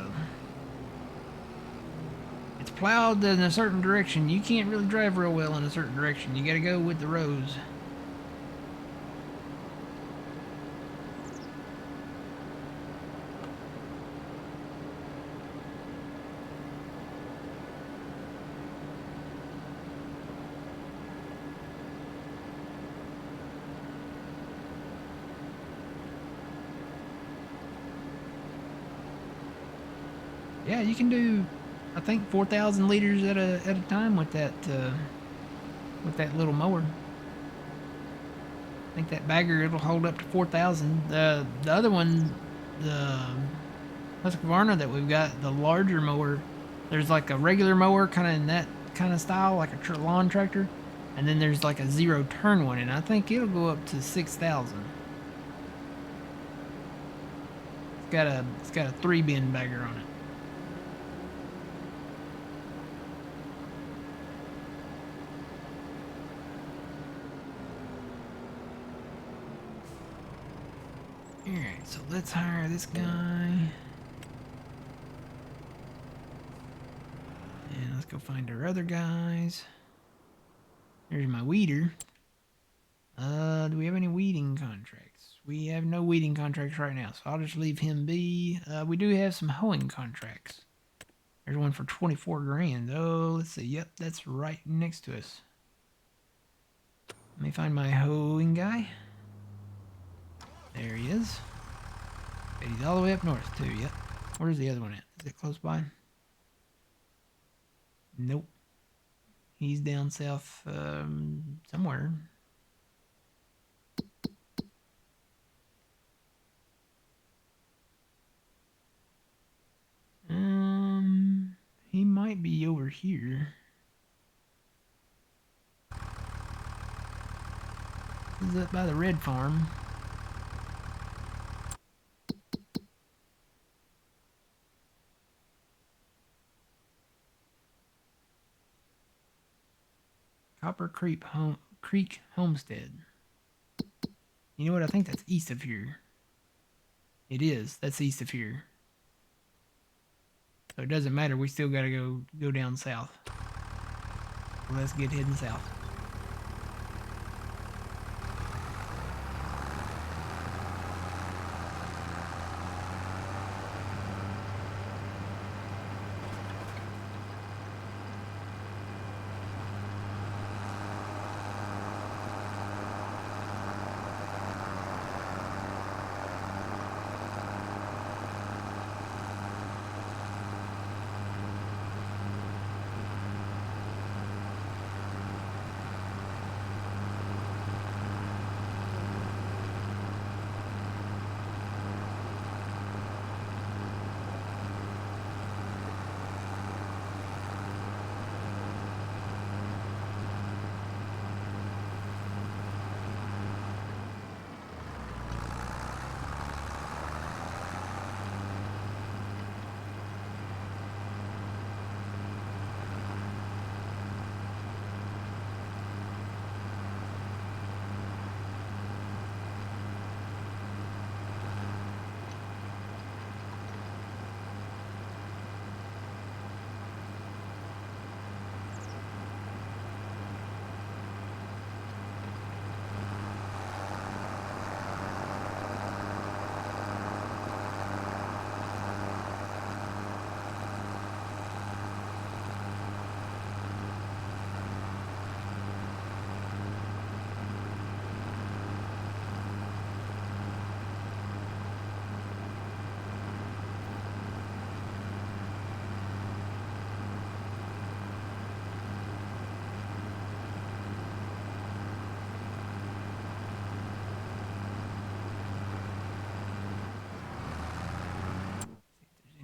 it's plowed in a certain direction. You can't really drive real well in a certain direction. You gotta go with the rows. Yeah, you can do, I think, 4,000 liters at a time with that little mower. I think that bagger, it'll hold up to 4,000. The other one, the Husqvarna that we've got, the larger mower, there's like a regular mower kind of in that kind of style, like a lawn tractor. And then there's like a 0 turn one, and I think it'll go up to 6,000. It's got a 3 bin bagger on it. Alright, so let's hire this guy. And let's go find our other guys. There's my weeder. Do we have any weeding contracts? We have no weeding contracts right now, so I'll just leave him be. We do have some hoeing contracts. There's one for 24 grand. Oh, let's see. Yep, that's right next to us. Let me find my hoeing guy. There he is. And he's all the way up north, too. Yep. Where's the other one at? Is it close by? Nope. He's down south somewhere. He might be over here. He's up by the red farm. Copper Creek Homestead. You know what? I think that's east of here. It is. That's east of here. So it doesn't matter. We still gotta go down south. Let's get heading south.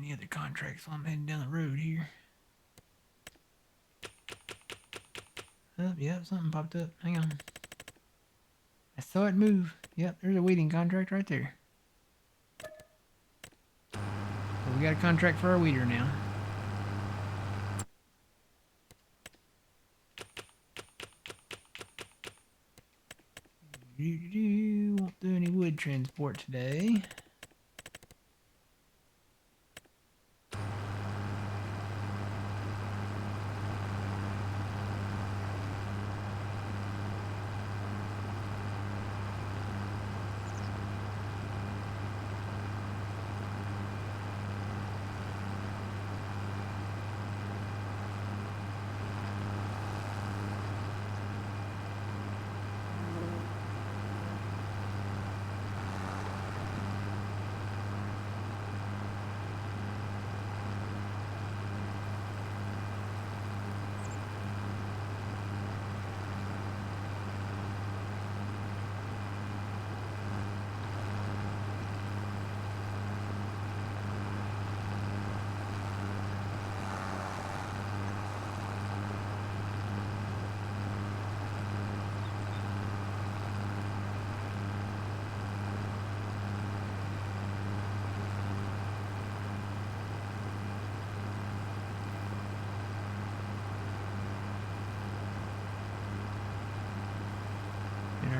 Any other contracts while I'm heading down the road here? Oh, yeah, something popped up. Hang on. I saw it move. Yep, there's a weeding contract right there. So we got a contract for our weeder now. Won't do any wood transport today.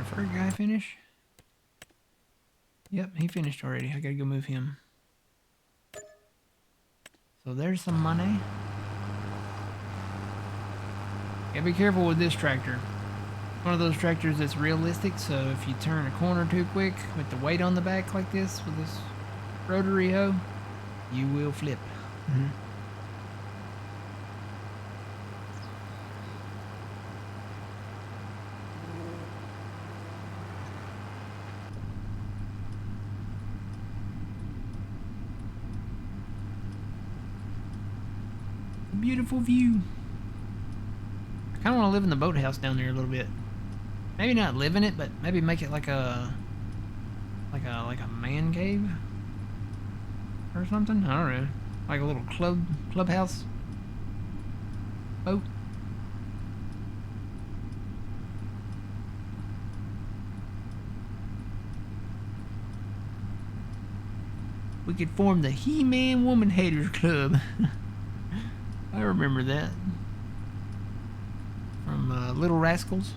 first guy finish? Yep, he finished already. I gotta go move him. So there's some money. Gotta be careful with this tractor. One of those tractors that's realistic, so if you turn a corner too quick with the weight on the back like this, with this rotary hoe, you will flip. A beautiful view. I kind of want to live in the boathouse down there a little bit. Maybe not live in it, but maybe make it like a man cave or something. I don't know, like a little clubhouse boat. We could form the He-Man Woman Haters Club. I remember that from Little Rascals.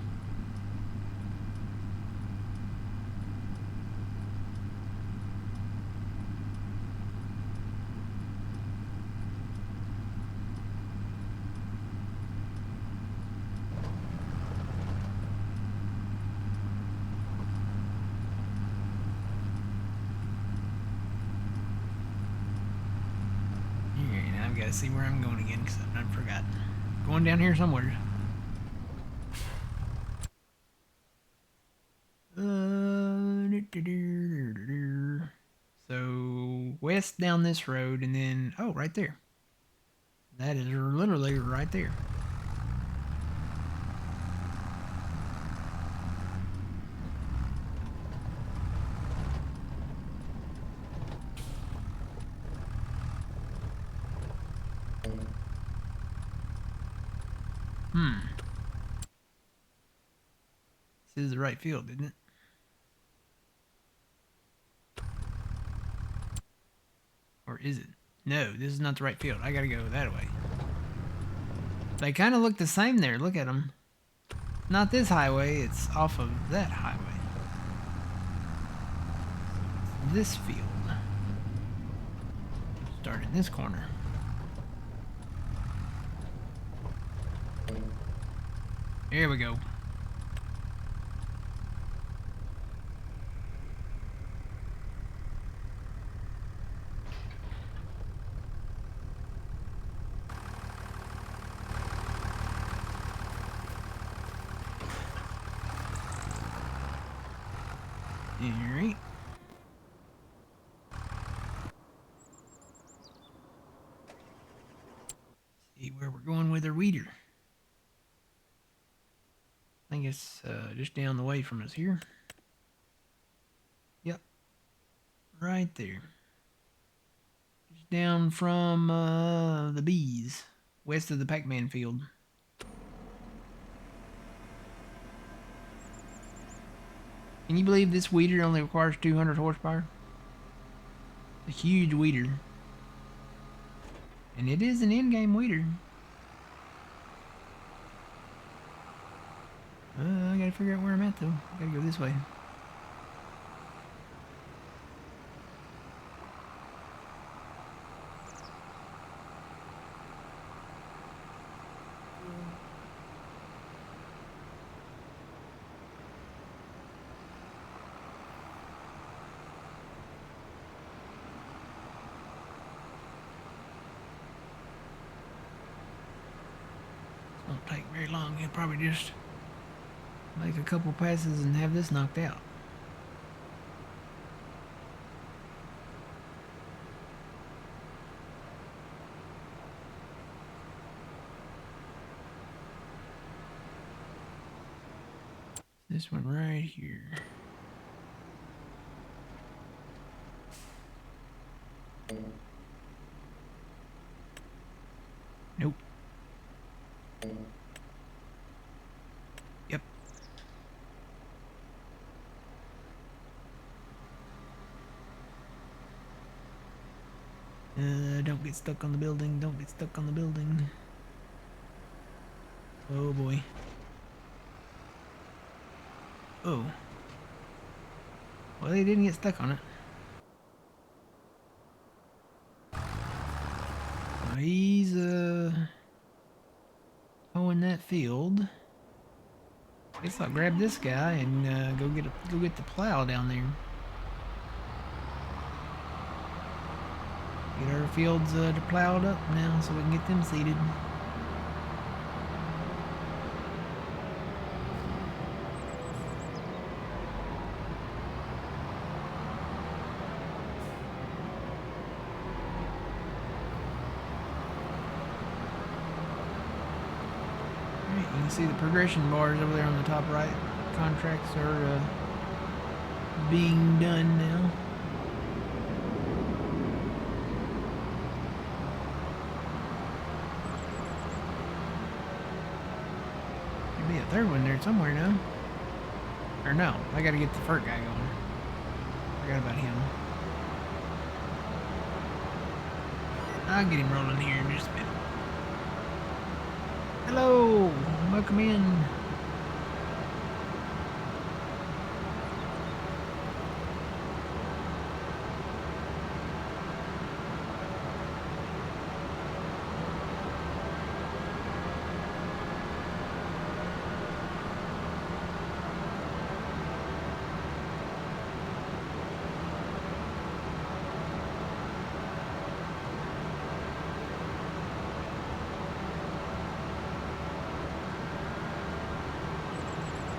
I've got to see where I'm going again because I forgot. Going down here somewhere. So west down this road and then, oh, right there. That is literally right there. This is the right field, isn't it? Or is it? No, this is not the right field. I gotta go that way. They kind of look the same there. Look at them. Not this highway, it's off of that highway. This field. Start in this corner. Here we go. Alright. See where we're going with our weeder. I think it's just down the way from us here. Yep. Right there. Just down from the bees. West of the Pac-Man field. Can you believe this weeder only requires 200 horsepower? A huge weeder. And it is an in-game weeder. I gotta figure out where I'm at though. I gotta go this way. Won't take very long. He'll probably just make a couple passes and have this knocked out. This one right here. Nope. Yep. Don't get stuck on the building. Don't get stuck on the building. Oh boy. Oh. Well, they didn't get stuck on it. Well, he's, towing that field. Guess I'll grab this guy and go get the plow down there. Get our fields plowed up now so we can get them seeded. Alright, you can see the progression bars over there on the top right. Contracts are being done now. Be a third one there somewhere now. Or no, I gotta get the first guy going. Forgot about him. I'll get him rolling here in just a minute. Hello! Welcome in.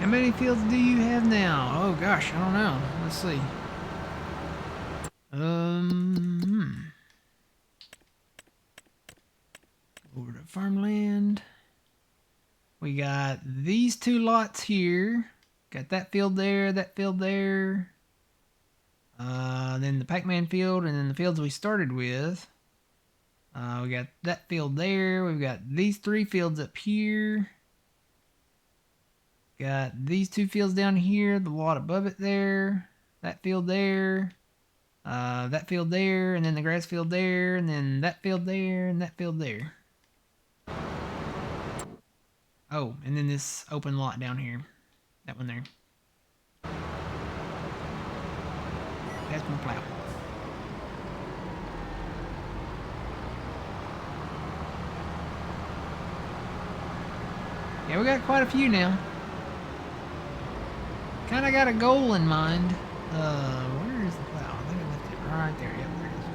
How many fields do you have now? Oh gosh, I don't know. Let's see. Over to farmland. We got these two lots here. Got that field there, that field there. Then the Pac-Man field, and then the fields we started with. We got that field there. We've got these three fields up here. Got these two fields down here, the lot above it there, that field there, that field there, and then the grass field there, and then that field there, and that field there. Oh, and then this open lot down here. That one there. That's my plow. Yeah, we got quite a few now. Kind of got a goal in mind. Where is the plow? I think I left it right there. Yep, there it is.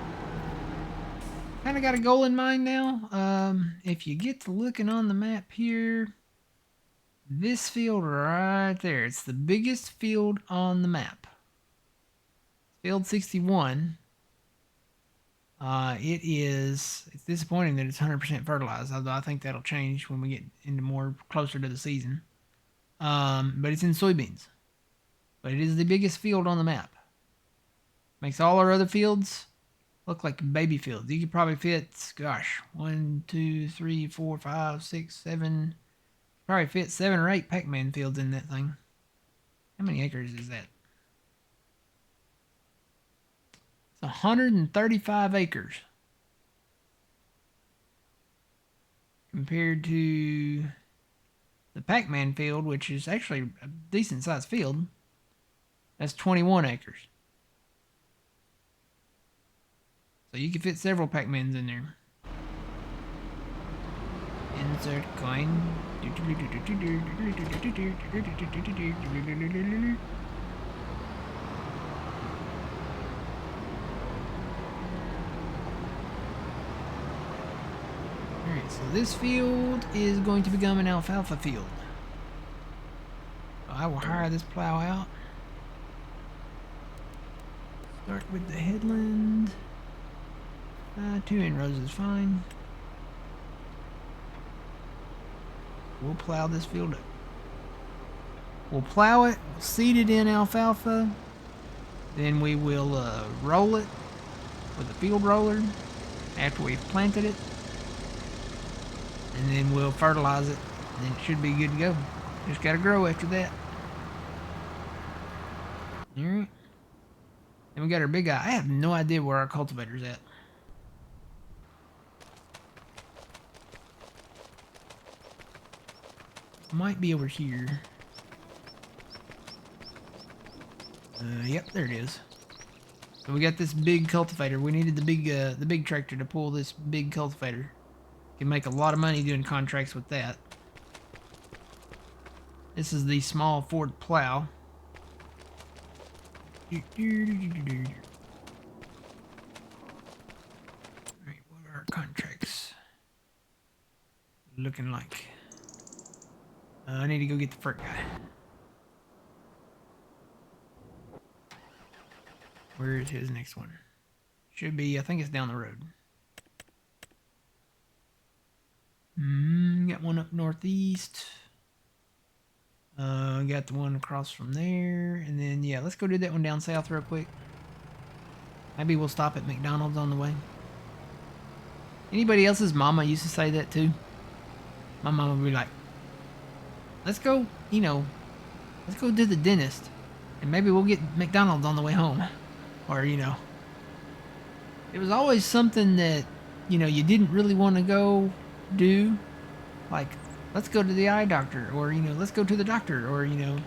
Kind of got a goal in mind now. If you get to looking on the map here, this field right there, it's the biggest field on the map. Field 61. It's disappointing that it's 100% fertilized, although I think that'll change when we get into more closer to the season. But it's in soybeans. But it is the biggest field on the map. Makes all our other fields look like baby fields. You could probably fit, gosh, 1, 2, 3, 4, 5, 6, 7. Probably fit 7 or 8 Pac-Man fields in that thing. How many acres is that? It's 135 acres. Compared to the Pac-Man field, which is actually a decent sized field. That's 21 acres. So you can fit several Pac-Mans in there. Insert coin. Alright, so this field is going to become an alfalfa field. So I will hire this plow out. Start with the headland. 2 inrows is fine. We'll plow this field up. We'll plow it, seed it in alfalfa. Then we will roll it with a field roller after we've planted it. And then we'll fertilize it. And then it should be good to go. Just gotta grow after that. Alright. Then we got our big guy. I have no idea where our cultivator's at. Might be over here. Yep, there it is. So we got this big cultivator. We needed the big tractor to pull this big cultivator. You can make a lot of money doing contracts with that. This is the small Ford plow. Alright, what are our contracts looking like? I need to go get the freight guy. Where is his next one? Should be, I think it's down the road. Got one up northeast. Got the one across from there. And then, yeah, let's go do that one down south real quick. Maybe we'll stop at McDonald's on the way. Anybody else's mama used to say that too? My mama would be like, let's go, you know, let's go to the dentist. And maybe we'll get McDonald's on the way home. Or, you know. It was always something that, you know, you didn't really want to go do. Like, let's go to the eye doctor. Or, you know, let's go to the doctor. Or, you know,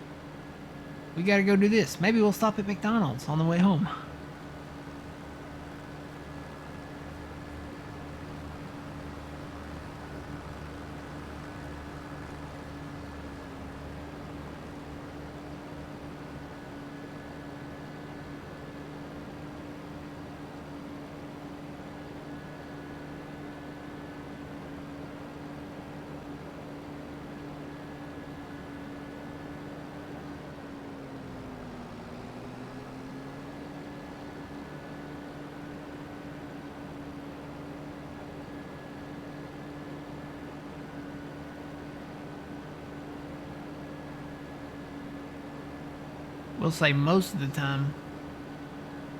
we got to go do this. Maybe we'll stop at McDonald's on the way home. We'll say most of the time,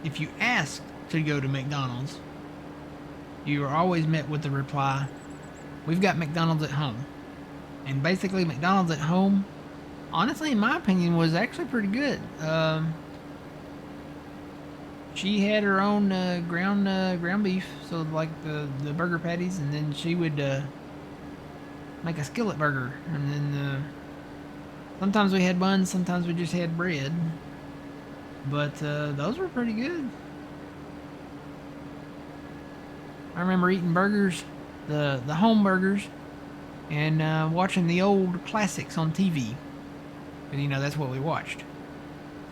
if you ask to go to McDonald's, you are always met with the reply, we've got McDonald's at home. And basically McDonald's at home, honestly, in my opinion, was actually pretty good. She had her own ground beef, so like the burger patties, and then she would make a skillet burger, and then sometimes we had buns, sometimes we just had bread. But those were pretty good. I remember eating burgers, the home burgers, and watching the old classics on TV. And, you know, that's what we watched.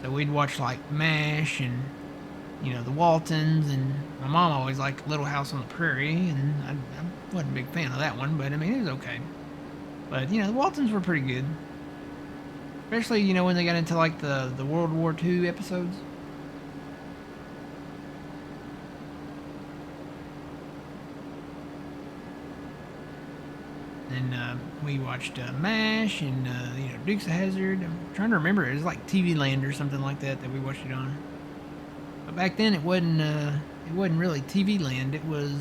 So we'd watch like MASH and, you know, the Waltons, and my mom always liked Little House on the Prairie, and I wasn't a big fan of that one, but I mean, it was okay. But, you know, the Waltons were pretty good. Especially, you know, when they got into like the World War II episodes. And we watched MASH and, you know, Dukes of Hazzard. I'm trying to remember. It was like TV Land or something like that we watched it on. But back then it wasn't really TV Land. It was,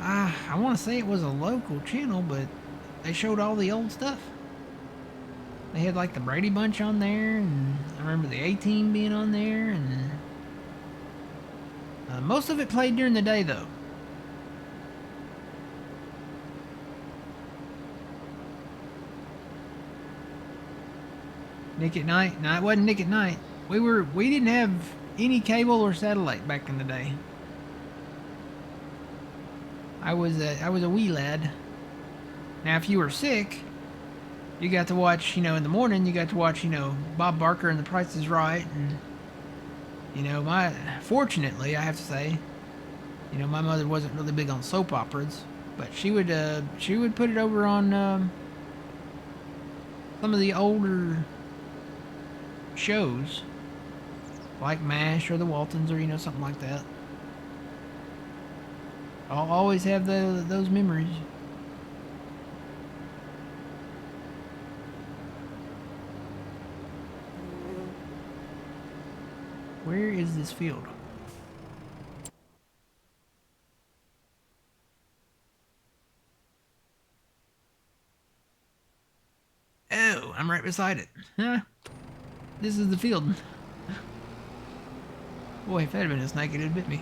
I want to say it was a local channel, but they showed all the old stuff. They had like the Brady Bunch on there, and I remember the A-Team being on there, and most of it played during the day though. Nick at Night? No, it wasn't Nick at Night. We didn't have any cable or satellite back in the day. I was a wee lad. Now, if you were sick, you got to watch, you know, in the morning, you got to watch, you know, Bob Barker and The Price is Right. And, you know, fortunately, I have to say, you know, my mother wasn't really big on soap operas, but she would put it over on some of the older shows, like MASH or the Waltons or, you know, something like that. I'll always have those memories. Where is this field? Oh, I'm right beside it. Huh? This is the field. Boy, if that had been a snake, it had bit me.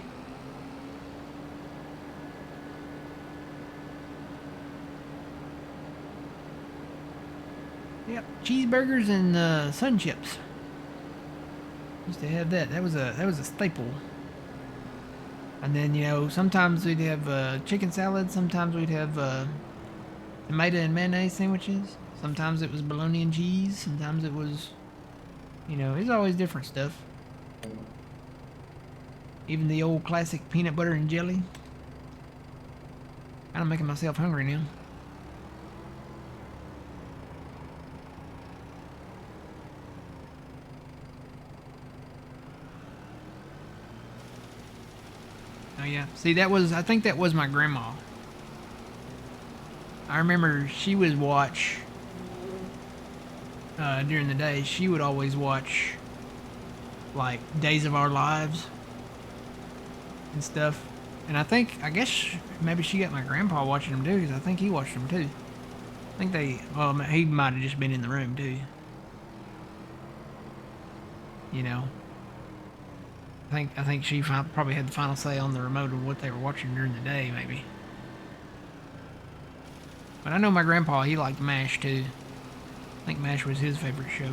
Yep, cheeseburgers and sun chips. Used to have that. That was a staple. And then, you know, sometimes we'd have chicken salad. Sometimes we'd have tomato and mayonnaise sandwiches. Sometimes it was bologna and cheese. Sometimes it was, you know, it's always different stuff. Even the old classic peanut butter and jelly. Kind of making myself hungry now. Oh yeah, see I think that was my grandma. I remember she would watch, during the day, she would always watch, like, Days of Our Lives and stuff. And I guess maybe she got my grandpa watching them too, because I think he watched them too. I think well, he might have just been in the room too. You know. I think she probably had the final say on the remote of what they were watching during the day, maybe. But I know my grandpa, he liked MASH too. I think MASH was his favorite show.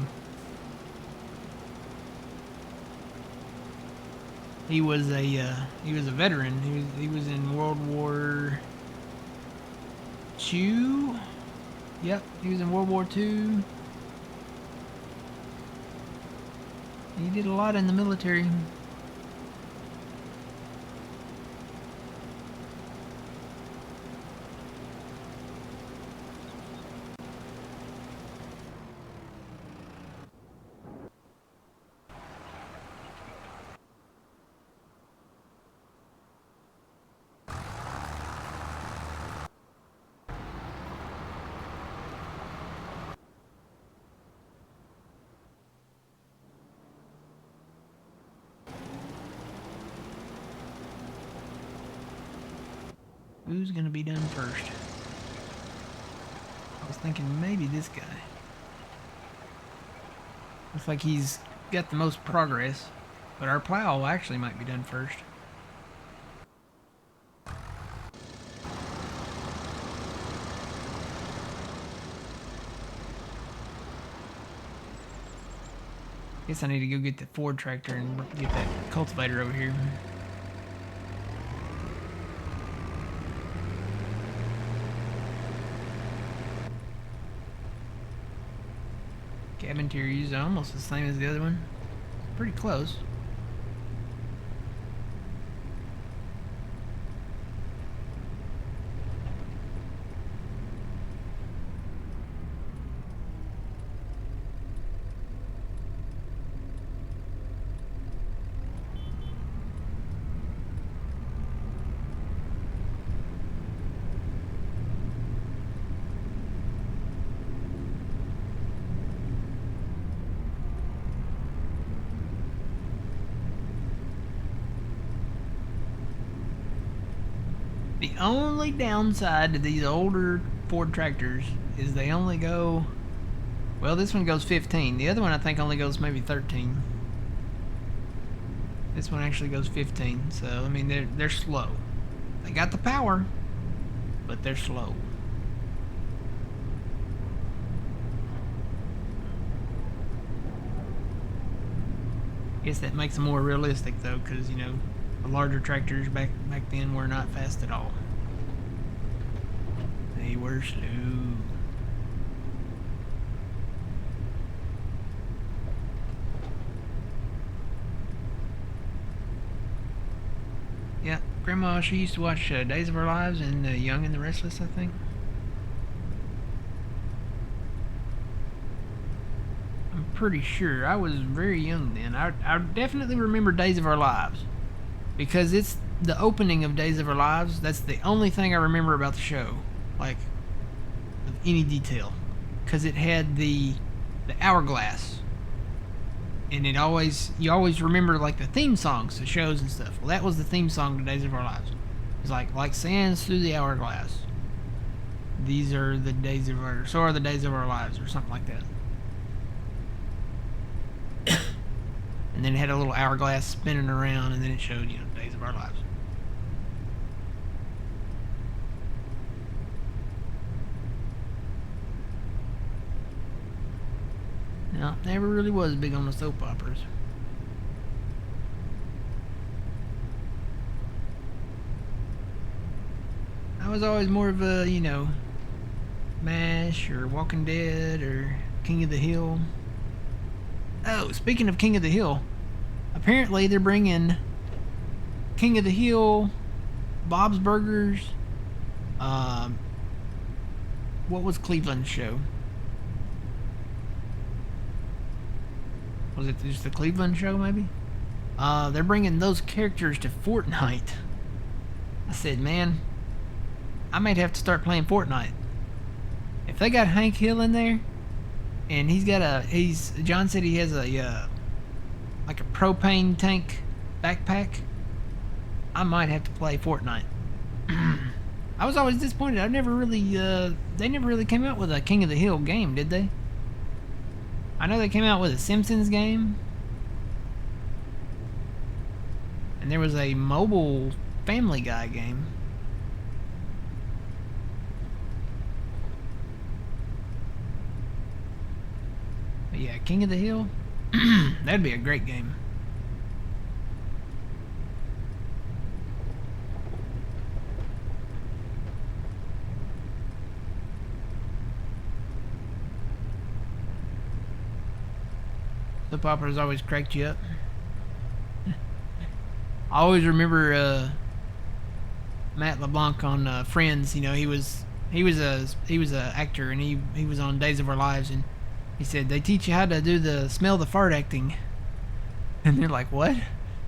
He was a veteran. He was in World War II. Yep, he was in World War II. He did a lot in the military. Who's gonna be done first? I was thinking maybe this guy. Looks like he's got the most progress, but our plow actually might be done first. Guess I need to go get the Ford tractor and get that cultivator over here. Cab interior is almost the same as the other one. Pretty close. The only downside to these older Ford tractors is they only go, well, this one goes 15. The other one I think only goes maybe 13. This one actually goes 15. So I mean they're slow. They got the power, but they're slow. I guess that makes them more realistic though, because you know the larger tractors back then were not fast at all. They were slow. Yeah, Grandma, she used to watch Days of Our Lives and Young and the Restless, I think. I'm pretty sure. I was very young then. I definitely remember Days of Our Lives. Because it's the opening of Days of Our Lives. That's the only thing I remember about the show. Like, of any detail. Because it had the hourglass. And you always remember like the theme songs to shows and stuff. Well, that was the theme song to Days of Our Lives. It's like sands through the hourglass. These are the days of our, so are the days of our lives, or something like that. And then it had a little hourglass spinning around, and then it showed, you know, Days of Our Lives. No, never really was big on the soap operas. I was always more of a, you know, MASH or Walking Dead or King of the Hill. Oh, speaking of King of the Hill, apparently they're bringing King of the Hill, Bob's Burgers, what was Cleveland's show? Was it just the Cleveland show, maybe? They're bringing those characters to Fortnite. I said, man, I might have to start playing Fortnite. If they got Hank Hill in there, and John said he has a, like a propane tank backpack, I might have to play Fortnite. I was always disappointed. They never really came out with a King of the Hill game, did they? I know they came out with a Simpsons game. And there was a mobile Family Guy game. But yeah, King of the Hill? That'd be a great game. Soap operas always cracked you up. I always remember Matt LeBlanc on Friends. You know, he was a actor, and he was on Days of Our Lives, and he said they teach you how to do the smell the fart acting. And they're like, what?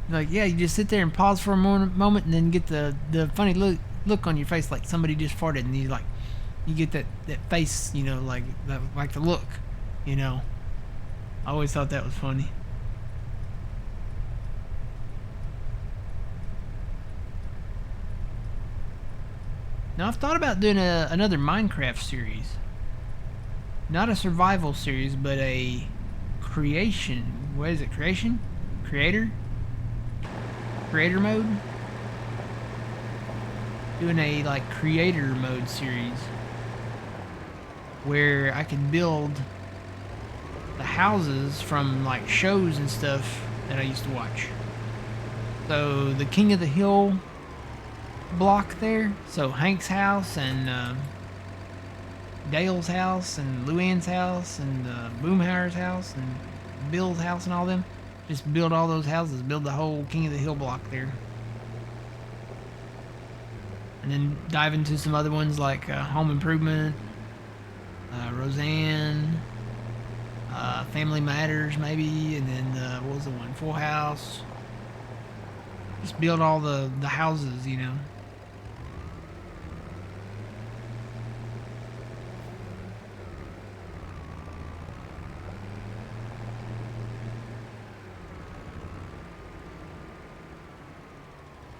They're like, yeah, you just sit there and pause for a moment, and then get the funny look on your face, like somebody just farted, and you get that face, you know, like the look, you know. I always thought that was funny. Now I've thought about doing another Minecraft series. Not a survival series, but a creation. What is it? Creation? Creator mode? Doing a like creator mode series where I could build the houses from like shows and stuff that I used to watch. So the King of the Hill block there, so Hank's house and Dale's house and Luann's house and Boomhauer's house and Bill's house and all them, just build all those houses, build the whole King of the Hill block there, and then dive into some other ones like Home Improvement, Roseanne, Family Matters maybe, and then what was the one, Full House. Just build all the houses, you know.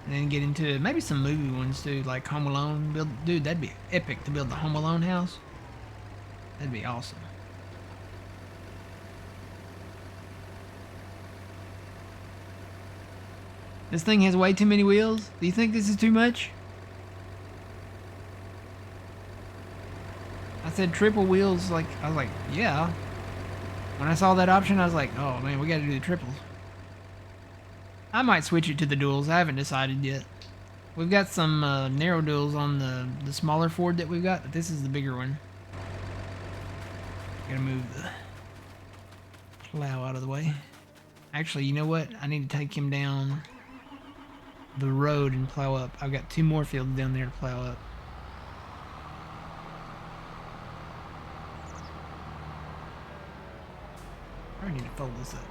And then get into maybe some movie ones too, like Home Alone. Dude, that'd be epic to build the Home Alone house. That'd be awesome. This thing has way too many wheels. Do you think this is too much? I said triple wheels, I was like, yeah. When I saw that option, I was like, oh man, we gotta do the triples. I might switch it to the duals. I haven't decided yet. We've got some narrow duals on the smaller Ford that we've got, but this is the bigger one. Gotta move the plow out of the way. Actually, you know what? I need to take him down the road and plow up. I've got 2 more fields down there to plow up. I need to fold this up.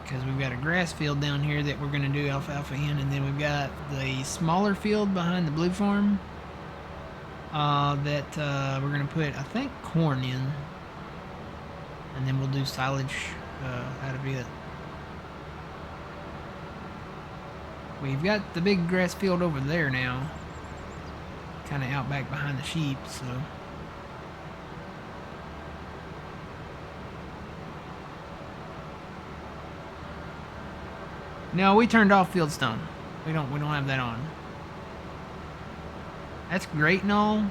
Because we've got a grass field down here that we're going to do alfalfa in, and then we've got the smaller field behind the blue farm that we're going to put, I think, corn in. And then we'll do silage out of it. We've got the big grass field over there now, kind of out back behind the sheep, so. No, we turned off Fieldstone. We don't have that on. That's great and all,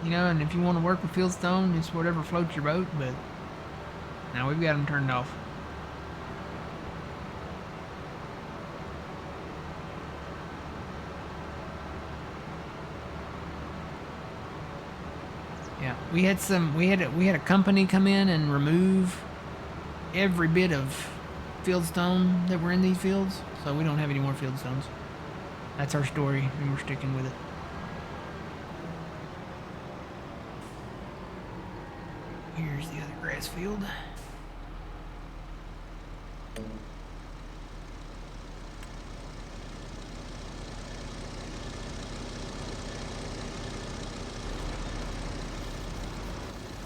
you know, and if you want to work with fieldstone, it's whatever floats your boat, but now we've got them turned off. Yeah, we had a company come in and remove every bit of fieldstone that were in these fields, so we don't have any more fieldstones. That's our story, and we're sticking with it. Here's the other grass field.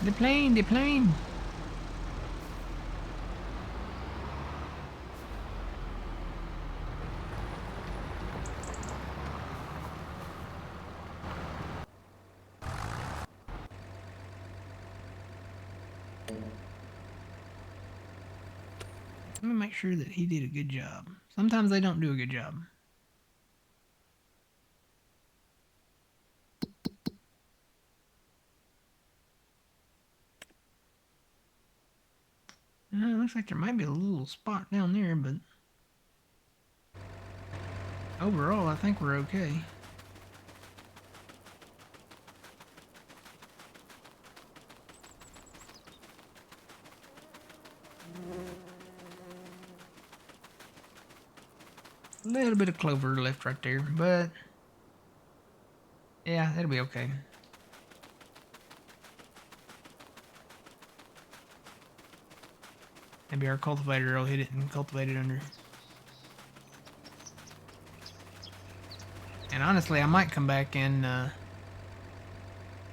The plane, the plane. Let me make sure that he did a good job. Sometimes they don't do a good job. Looks like there might be a little spot down there, but overall, I think we're okay. A little bit of clover left right there, but yeah, it'll be okay. Maybe our cultivator will hit it and cultivate it under. And honestly, I might come back and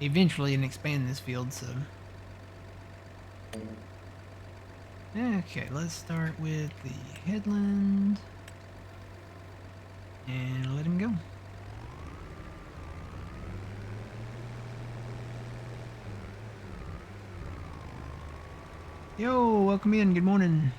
eventually and expand this field, so. Okay, let's start with the headland. And let him go. Yo, welcome in. Good morning.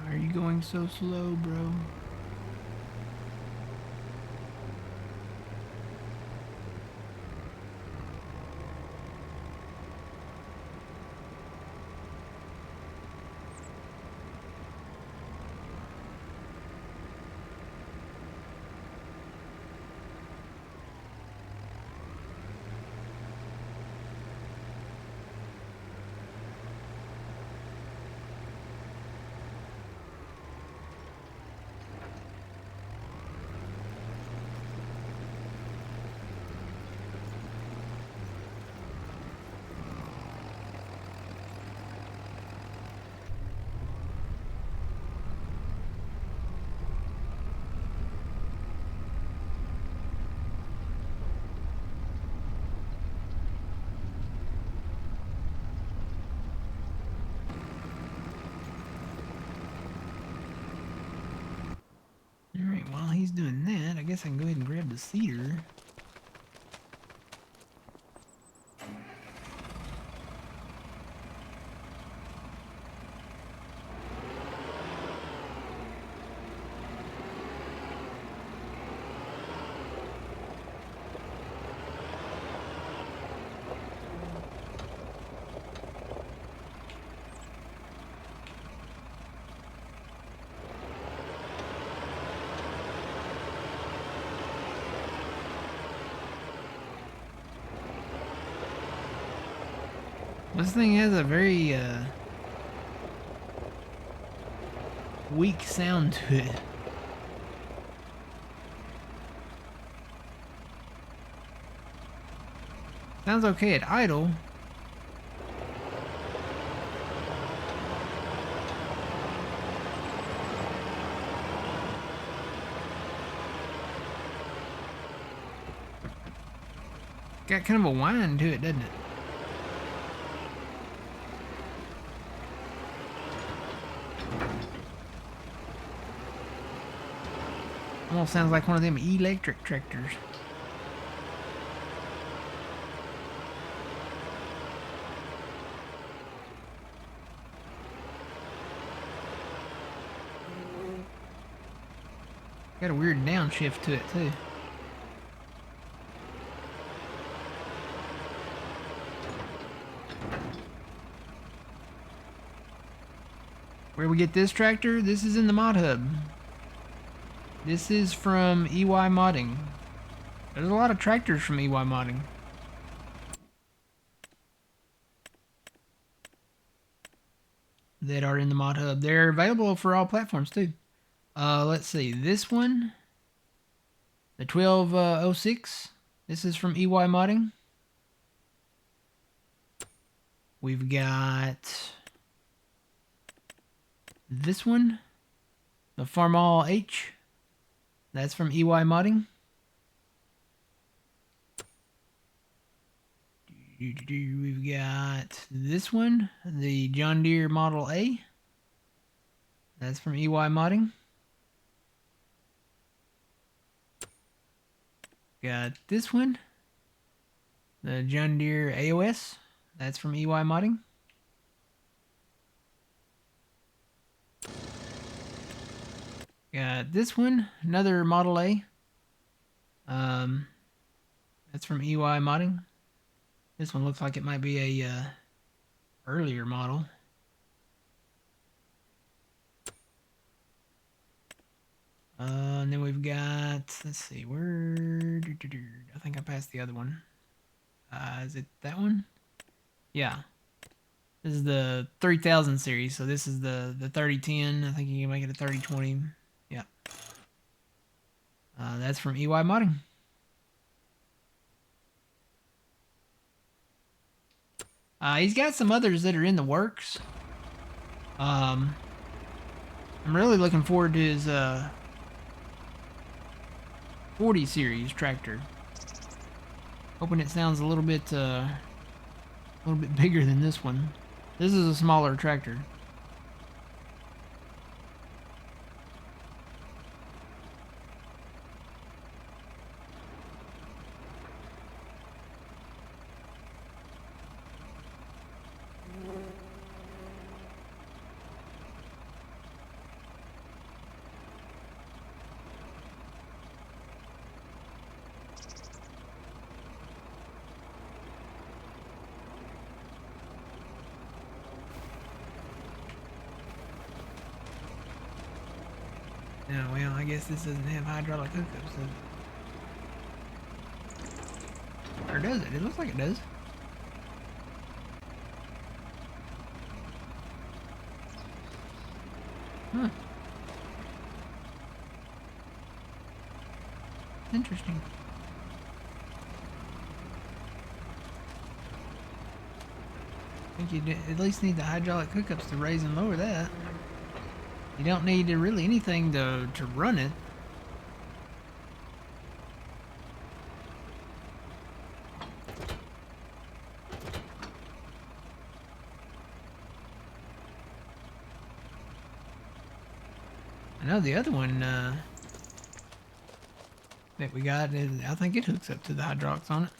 Why are you going so slow, bro? while he's doing that, I guess I can go ahead and grab the cedar. This thing has a very weak sound to it. Sounds okay at idle. Got kind of a whine to it, doesn't it? Almost sounds like one of them electric tractors. Got a weird downshift to it too. Where we get this tractor? This is in the mod hub. This is from EY Modding. There's a lot of tractors from EY Modding. That are in the mod hub. They're available for all platforms too. Let's see. This one, the 1206. This is from EY Modding. We've got this one, the Farmall H. That's from EY Modding. We've got this one, the John Deere Model A. That's from EY Modding. Got this one, the John Deere AOS. That's from EY Modding. Got this one, another Model A. That's from EY Modding. This one looks like it might be a earlier model. And then we've got, let's see, where? I think I passed the other one. Is it that one? Yeah. This is the 3000 series, so this is the 3010. I think you can make it a 3020. Yeah. That's from EY Modding. He's got some others that are in the works. I'm really looking forward to his 40 series tractor. Hoping it sounds a little bit bigger than this one. This is a smaller tractor. Yeah, well, I guess this doesn't have hydraulic hookups, does it? Or does it? It looks like it does. Huh. Interesting. I think you at least need the hydraulic hookups to raise and lower that. You don't need really anything to run it. I know the other one that we got. I think it hooks up to the hydraulics on it.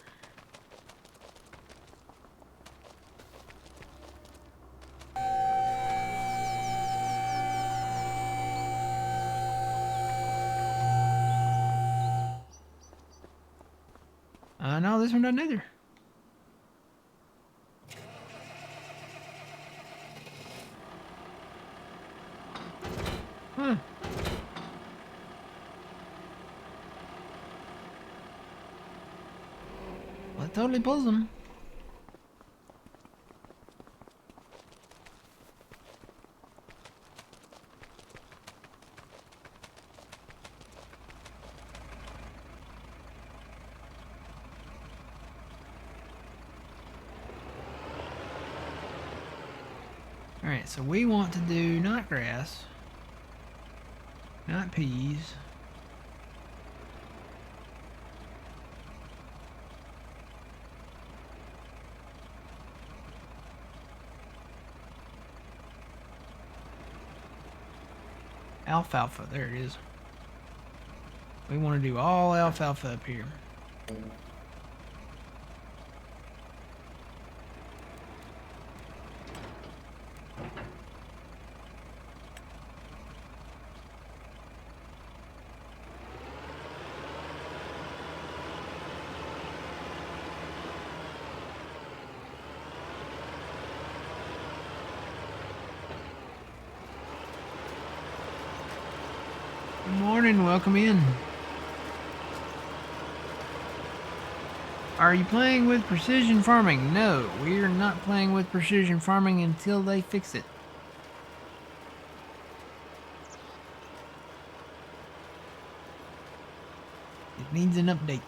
No, this one doesn't either. Huh. Well, it totally pulls them. Alright, so we want to do not grass, not peas. Alfalfa, there it is. We want to do all alfalfa up here. Good morning, welcome in. Are you playing with precision farming? No, we are not playing with precision farming until they fix it. It needs an update.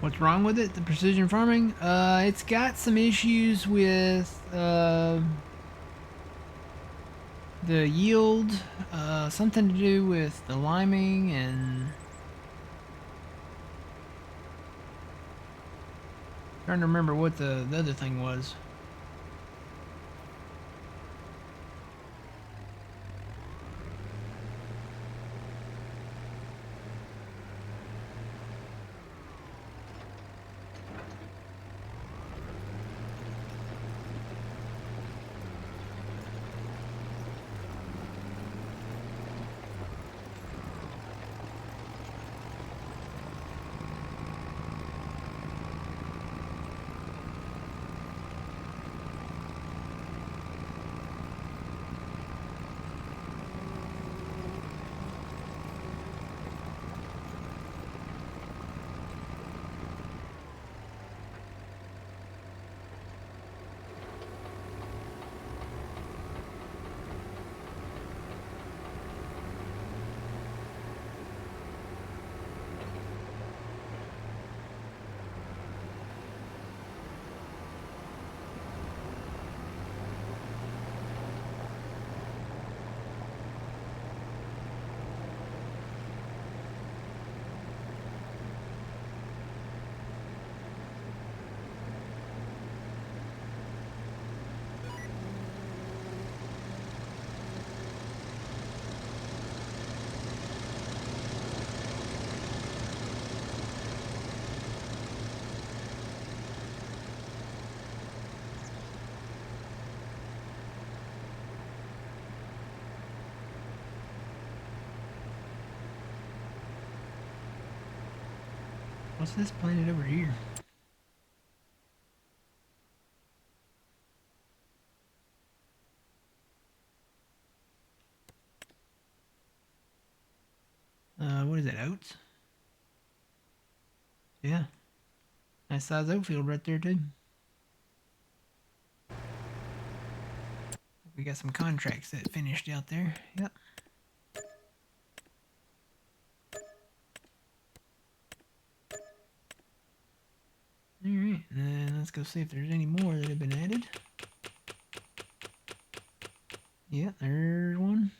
What's wrong with it? The precision farming? It's got some issues with the yield, something to do with the liming and trying to remember what the other thing was. What's this planet over here? What is that, oats? Yeah. Nice size oat field right there, too. We got some contracts that finished out there. Yep. Alright, then let's go see if there's any more that have been added. Yeah, there's one.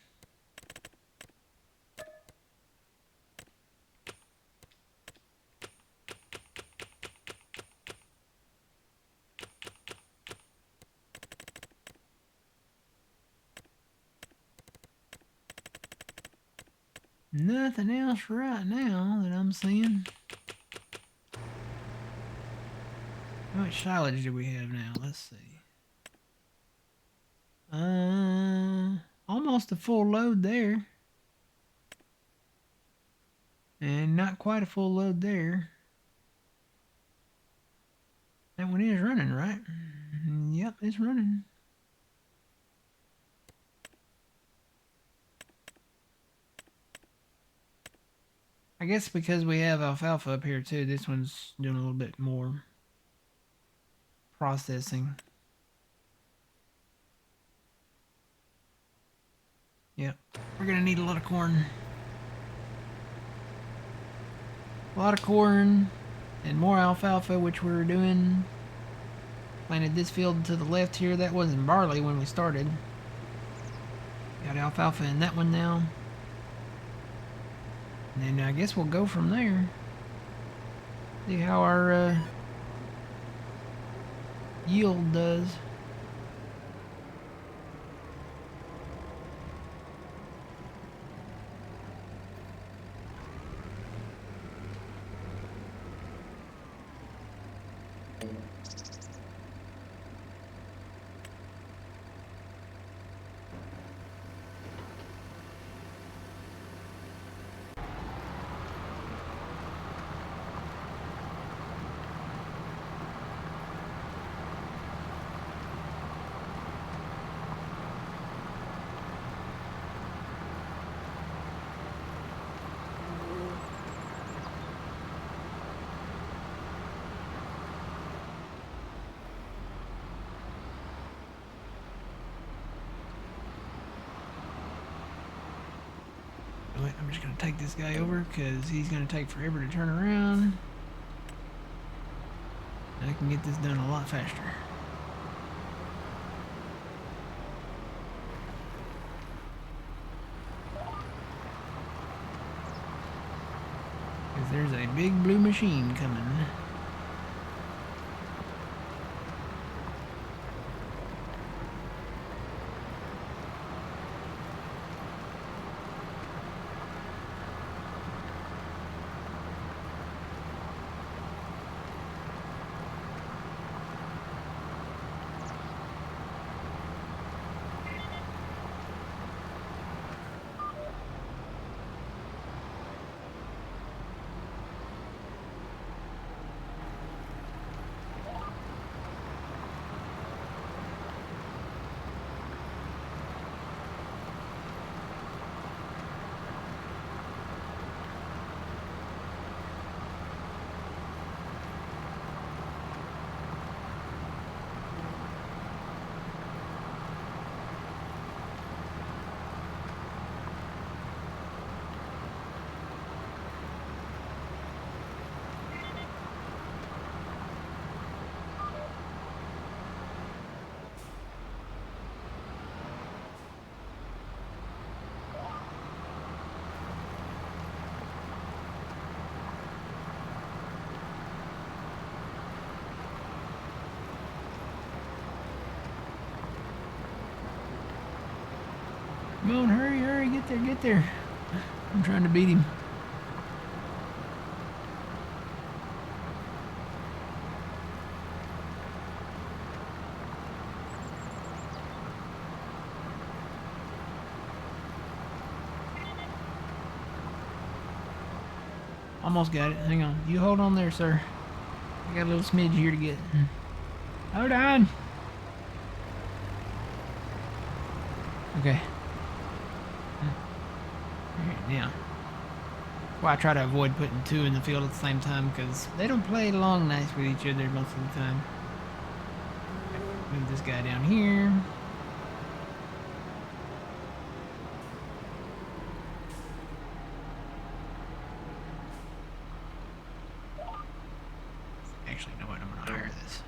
Nothing else right now that I'm seeing. How much silage do we have now? Let's see. Almost a full load there. And not quite a full load there. That one is running, right? Yep, it's running. I guess because we have alfalfa up here too, this one's doing a little bit more processing. Yep, we're gonna need a lot of corn. A lot of corn and more alfalfa, which we're doing. Planted this field to the left here. That wasn't barley when we started. Got alfalfa in that one now. And then I guess we'll go from there. See how our yield does. I'm just going to take this guy over because he's going to take forever to turn around. And I can get this done a lot faster. Because there's a big blue machine coming. Come on, hurry, hurry, get there, get there. I'm trying to beat him. Almost got it. Hang on. You hold on there, sir. I got a little smidge here to get. Hold on. Okay. Alright, now. Well, I try to avoid putting two in the field at the same time because they don't play along nice with each other most of the time. Okay, move this guy down here. Actually, you know what? I'm going to hire this.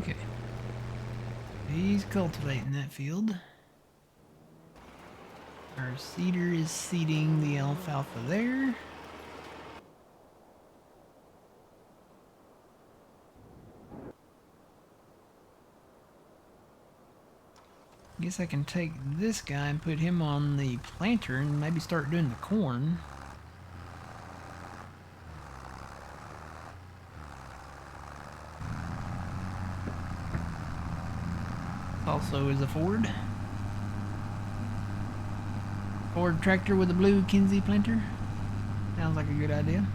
Okay. He's cultivating that field. Our seeder is seeding the alfalfa there. Guess I can take this guy and put him on the planter and maybe start doing the corn. Also is a Ford. Ford tractor with a blue Kinsey planter. Sounds like a good idea.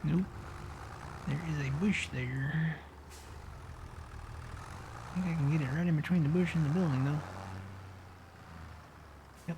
Nope. There is a bush there. I think I can get it right in between the bush and the building, though. Yep.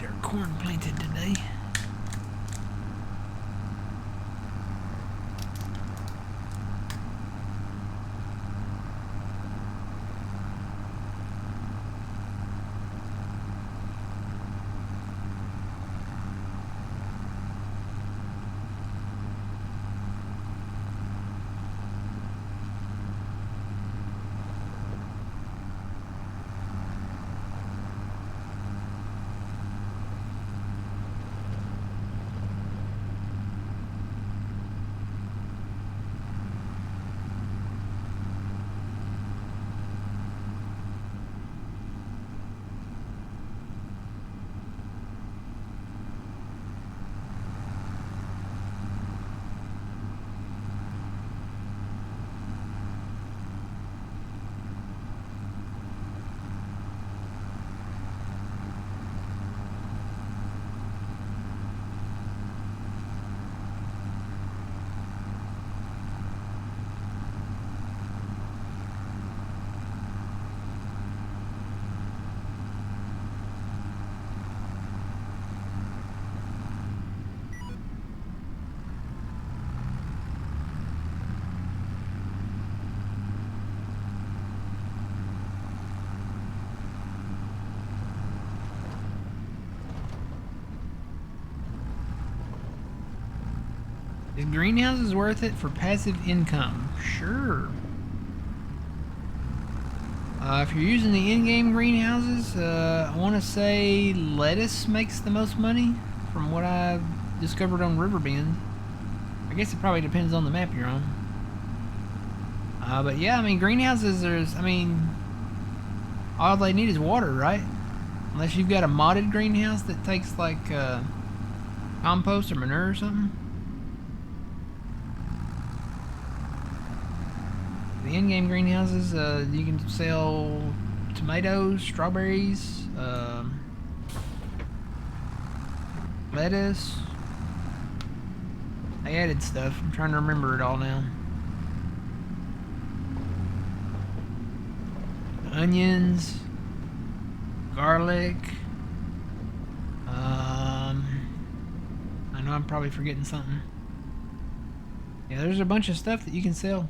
get our corn planted today. Is greenhouses worth it for passive income? Sure. If you're using the in-game greenhouses, I want to say lettuce makes the most money from what I've discovered on Riverbend. I guess it probably depends on the map you're on. But yeah, I mean, greenhouses, all they need is water, right? Unless you've got a modded greenhouse that takes like compost or manure or something. The in-game greenhouses, you can sell tomatoes, strawberries, lettuce. They added stuff. I'm trying to remember it all now. Onions, garlic. I know I'm probably forgetting something. Yeah, there's a bunch of stuff that you can sell.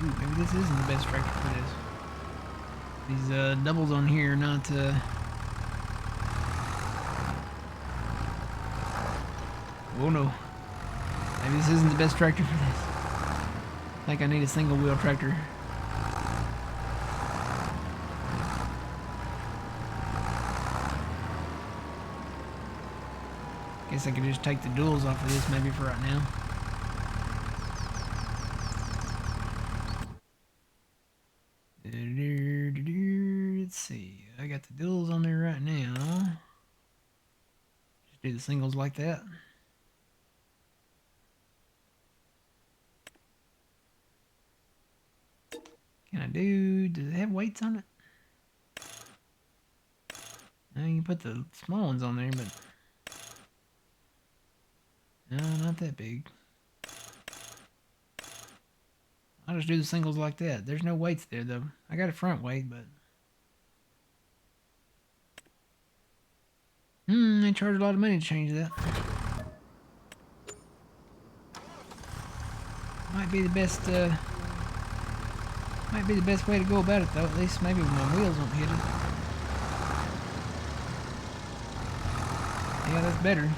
Ooh, maybe this isn't the best tractor for this. These doubles on here are not oh no. Maybe this isn't the best tractor for this. I think I need a single wheel tractor. Guess I could just take the duals off of this maybe for right now. Let's see. I got the duals on there right now. Just do the singles like that. Does it have weights on it? No, you can put the small ones on there, but no, not that big. I'll just do the singles like that. There's no weights there though. I got a front weight, but they charge a lot of money to change that. Might be the best way to go about it though, at least maybe when my wheels don't hit it. Yeah, that's better.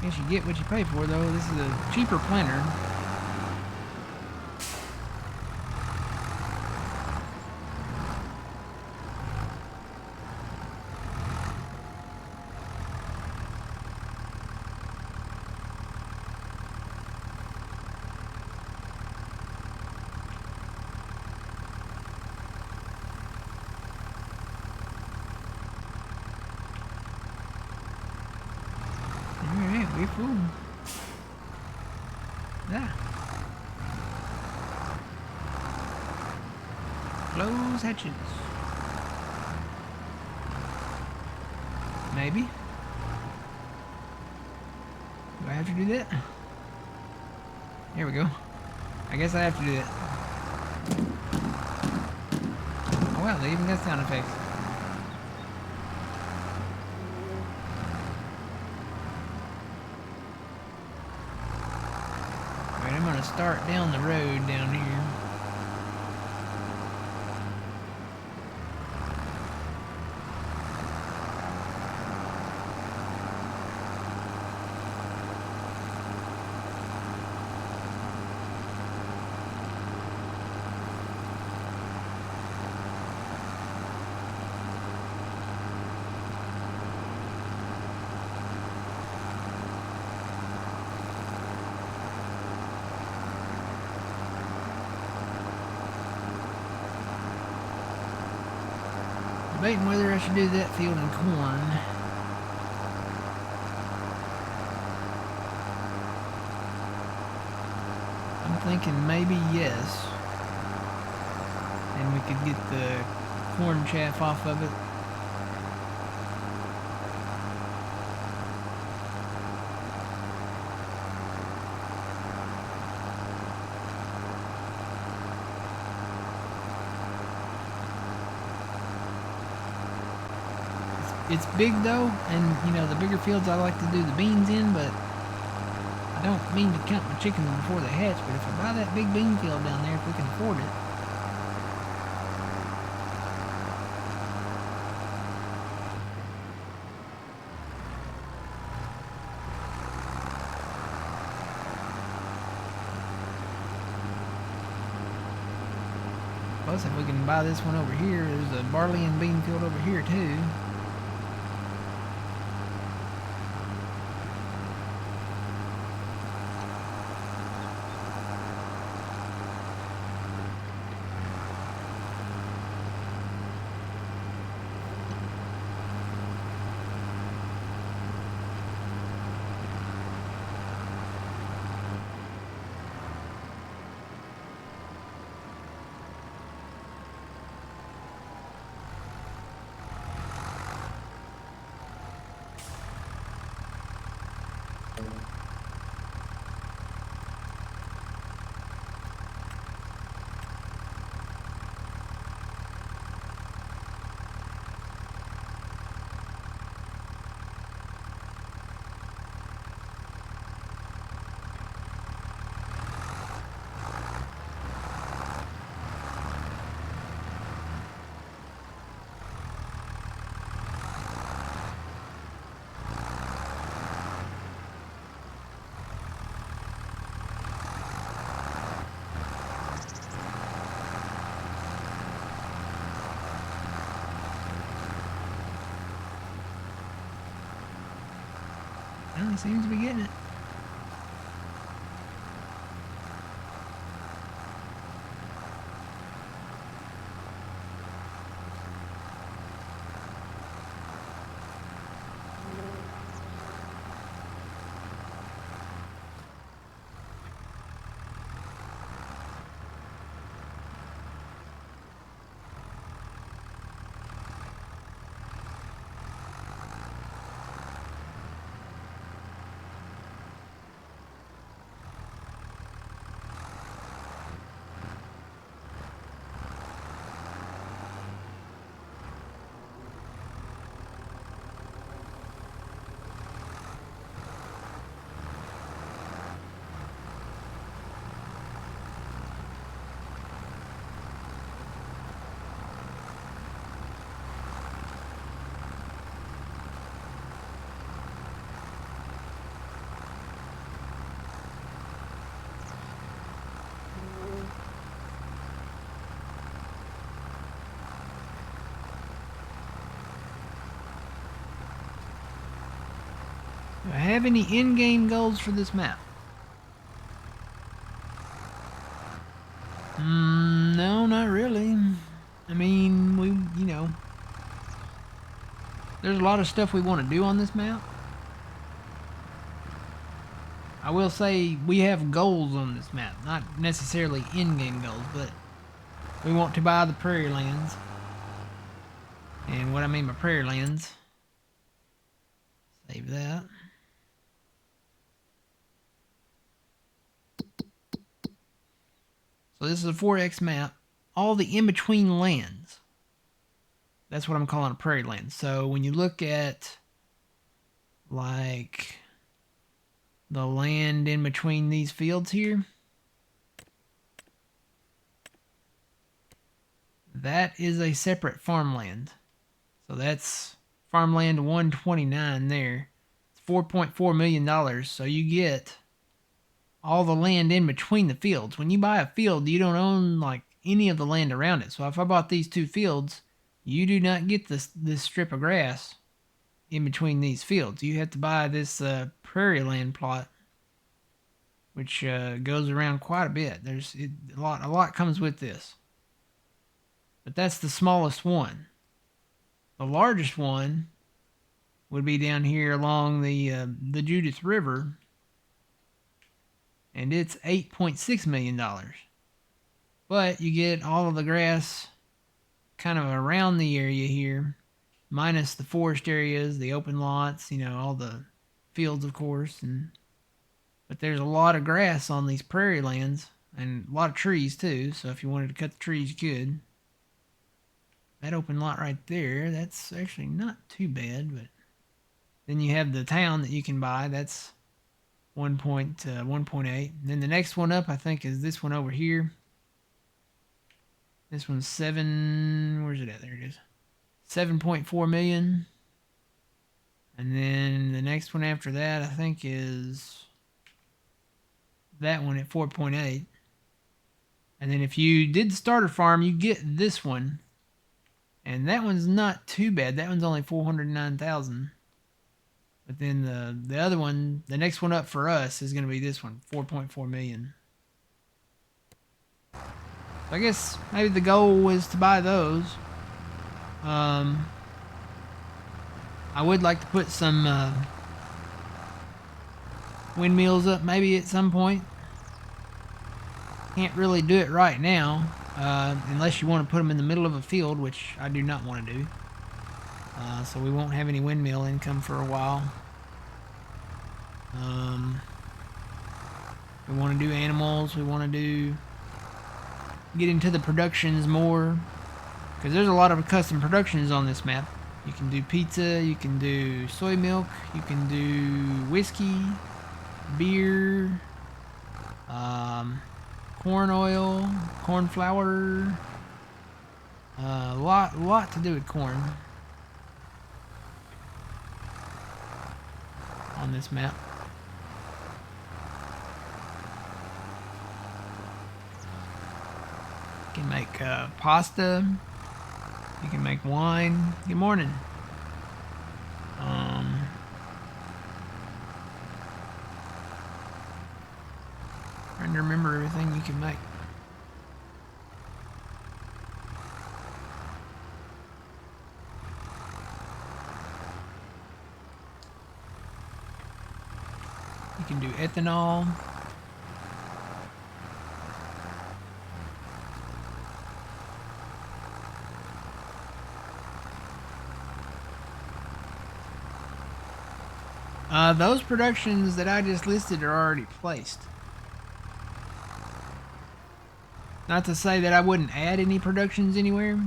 Guess you get what you pay for though. This is a cheaper planter. We fool. Yeah. Close hatches. Maybe. Do I have to do that? Here we go. I guess I have to do that. Oh well, they even got sound effects. Alright, I'm gonna start down the road down here. Debating whether I should do that field in corn. I'm thinking maybe yes. And we could get the corn chaff off of it. It's big though, and you know, the bigger fields I like to do the beans in, but I don't mean to count my chickens before they hatch, but if I buy that big bean field down there, if we can afford it. Plus, if we can buy this one over here, there's a barley and bean field over here too. Well, he seems to be getting it. Do I have any in-game goals for this map? No, not really. I mean, you know, there's a lot of stuff we want to do on this map. I will say we have goals on this map. Not necessarily in-game goals, but we want to buy the prairie lands. And what I mean by prairie lands, save that. So this is a 4X map. All the in-between lands. That's what I'm calling a prairie land. So when you look at like the land in between these fields here, that is a separate farmland. So that's farmland 129 there. It's $4.4 million. So you get all the land in between the fields. When you buy a field, you don't own like any of the land around it. So if I bought these 2 fields, you do not get this strip of grass in between these fields. You have to buy this prairie land plot, which goes around quite a bit. A lot comes with this. But that's the smallest one. The largest one would be down here along the Judith River, and it's $8.6 million. But you get all of the grass kind of around the area here, minus the forest areas, the open lots, all the fields, of course. But there's a lot of grass on these prairie lands, and a lot of trees too, so if you wanted to cut the trees, you could. That open lot right there, that's actually not too bad, but then you have the town that you can buy. That's 1.8. And then the next one up, I think, is this one over here. This one's 7. Where's it at? There it is. 7.4 million. And then the next one after that, I think, is that one at 4.8. And then if you did the starter farm, you get this one. And that one's not too bad. That one's only 409,000. But then the other one, the next one up for us is going to be this one, 4.4 million. So I guess maybe the goal was to buy those. I would like to put some windmills up maybe at some point. Can't really do it right now, unless you want to put them in the middle of a field, which I do not want to do. So we won't have any windmill income for a while. We want to do animals. We want to get into the productions more, because there's a lot of custom productions on this map. You can do pizza, you can do soy milk, you can do whiskey, beer, corn oil, corn flour, a lot to do with corn on this map. You can make pasta, you can make wine. Good morning. Trying to remember everything you can make. You can do ethanol. Those productions that I just listed are already placed. Not to say that I wouldn't add any productions anywhere,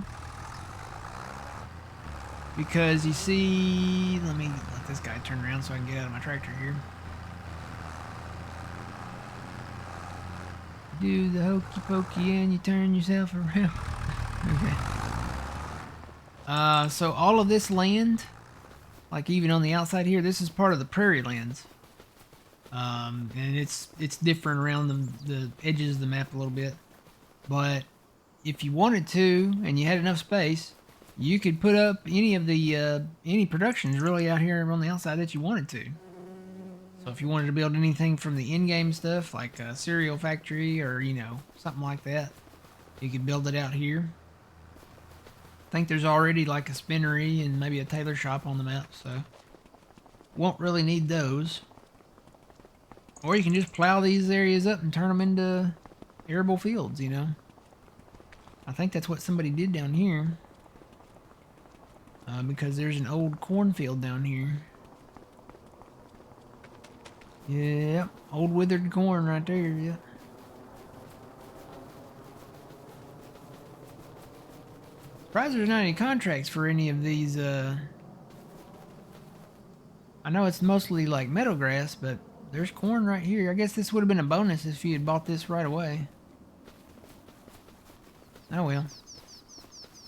because you see, let me let this guy turn around so I can get out of my tractor here. Do the hokey pokey and you turn yourself around. Okay. So all of this land, like even on the outside here, this is part of the prairie lands. And it's different around the edges of the map a little bit. But if you wanted to, and you had enough space, you could put up any of the any productions really out here on the outside that you wanted to. So if you wanted to build anything from the in-game stuff, like a cereal factory or, something like that, you could build it out here. I think there's already like a spinnery and maybe a tailor shop on the map, so won't really need those. Or you can just plow these areas up and turn them into arable fields, you know. I think that's what somebody did down here. Because there's an old cornfield down here. Yep, old withered corn right there, yep. Surprised there's not any contracts for any of these, I know it's mostly like meadow grass, but there's corn right here. I guess this would have been a bonus if you had bought this right away. Oh well.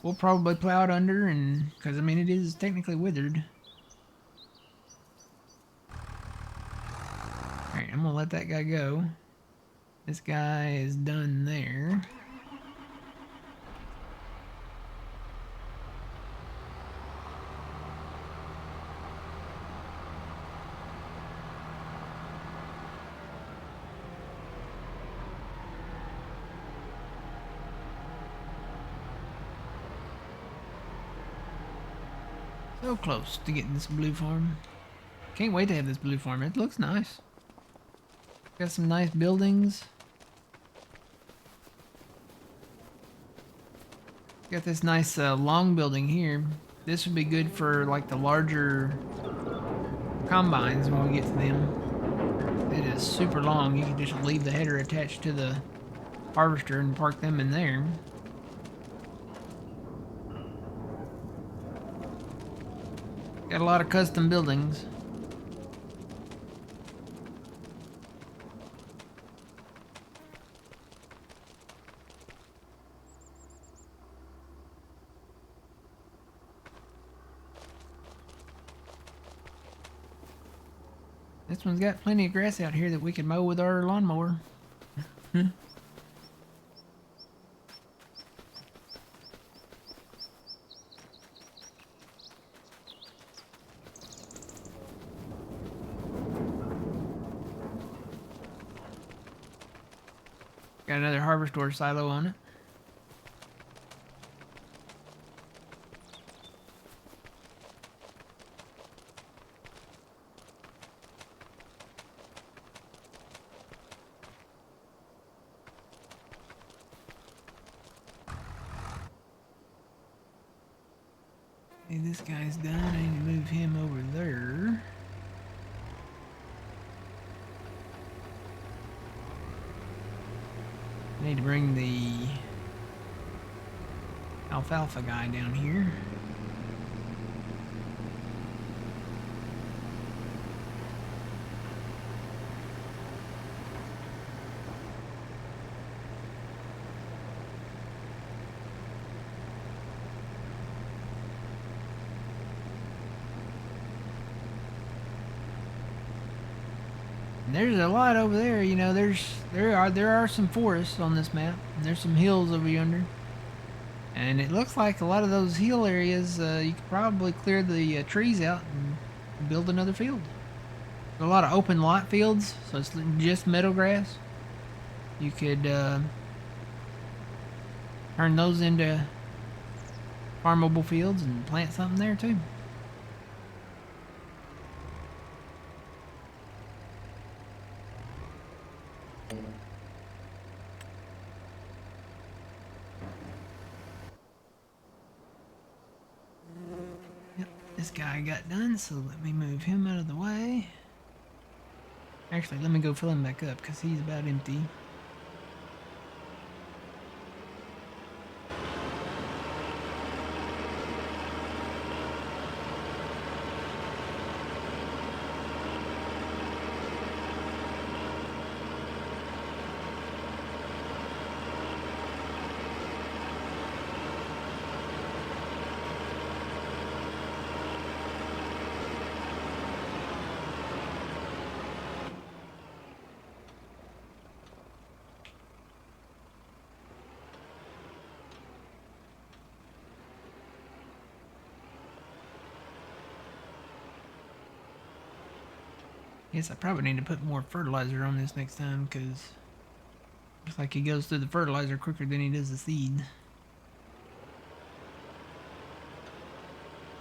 We'll probably plow it under, and because I mean it is technically withered. Alright, I'm gonna let that guy go. This guy is done there. So close to getting this blue farm. Can't wait to have this blue farm. It looks nice. Got some nice buildings. Got this nice long building here. This would be good for like the larger combines when we get to them. It is super long. You can just leave the header attached to the harvester and park them in there. Got a lot of custom buildings. This one's got plenty of grass out here that we can mow with our lawnmower. Got another harvester silo on it. Hey, this guy's done. I need to move him over there. I need to bring the alfalfa guy down here. And there's a lot over there, you know, there are some forests on this map, and there's some hills over yonder. And it looks like a lot of those hill areas, you could probably clear the trees out and build another field. There's a lot of open lot fields, so it's just meadow grass. You could turn those into farmable fields and plant something there too. This guy got done, so let me move him out of the way. Actually, let me go fill him back up because he's about empty. Guess I probably need to put more fertilizer on this next time because looks like he goes through the fertilizer quicker than he does the seed.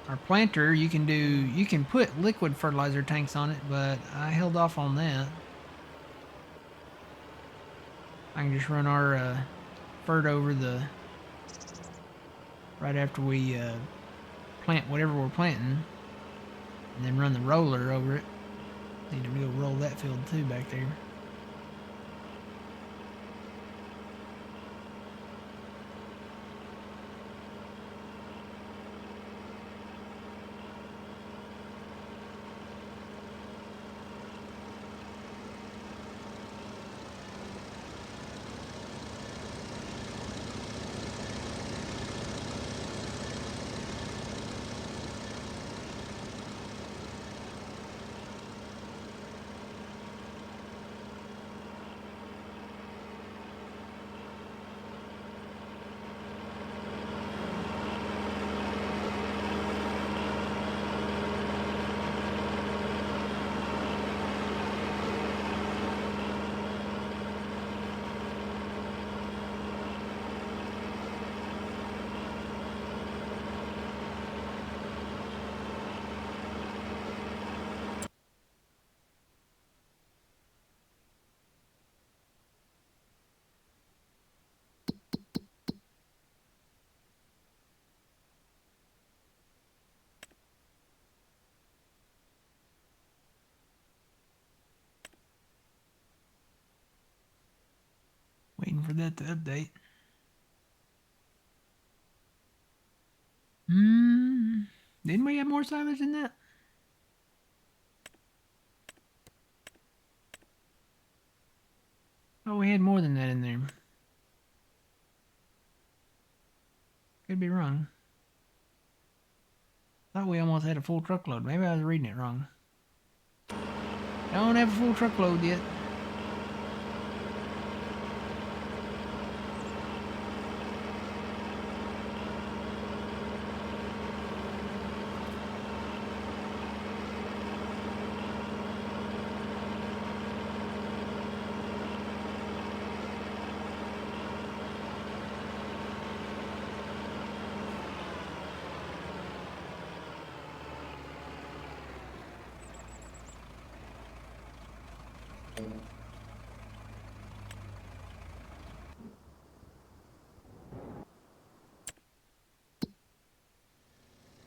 Our planter, you can put liquid fertilizer tanks on it, but I held off on that. I can just run our fert over the right after we plant whatever we're planting, and then run the roller over it. Need to go roll that field too back there. Waiting for that to update. Didn't we have more silage than that? Oh, we had more than that in there. Could be wrong. Thought we almost had a full truckload. Maybe I was reading it wrong. Don't have a full truckload yet.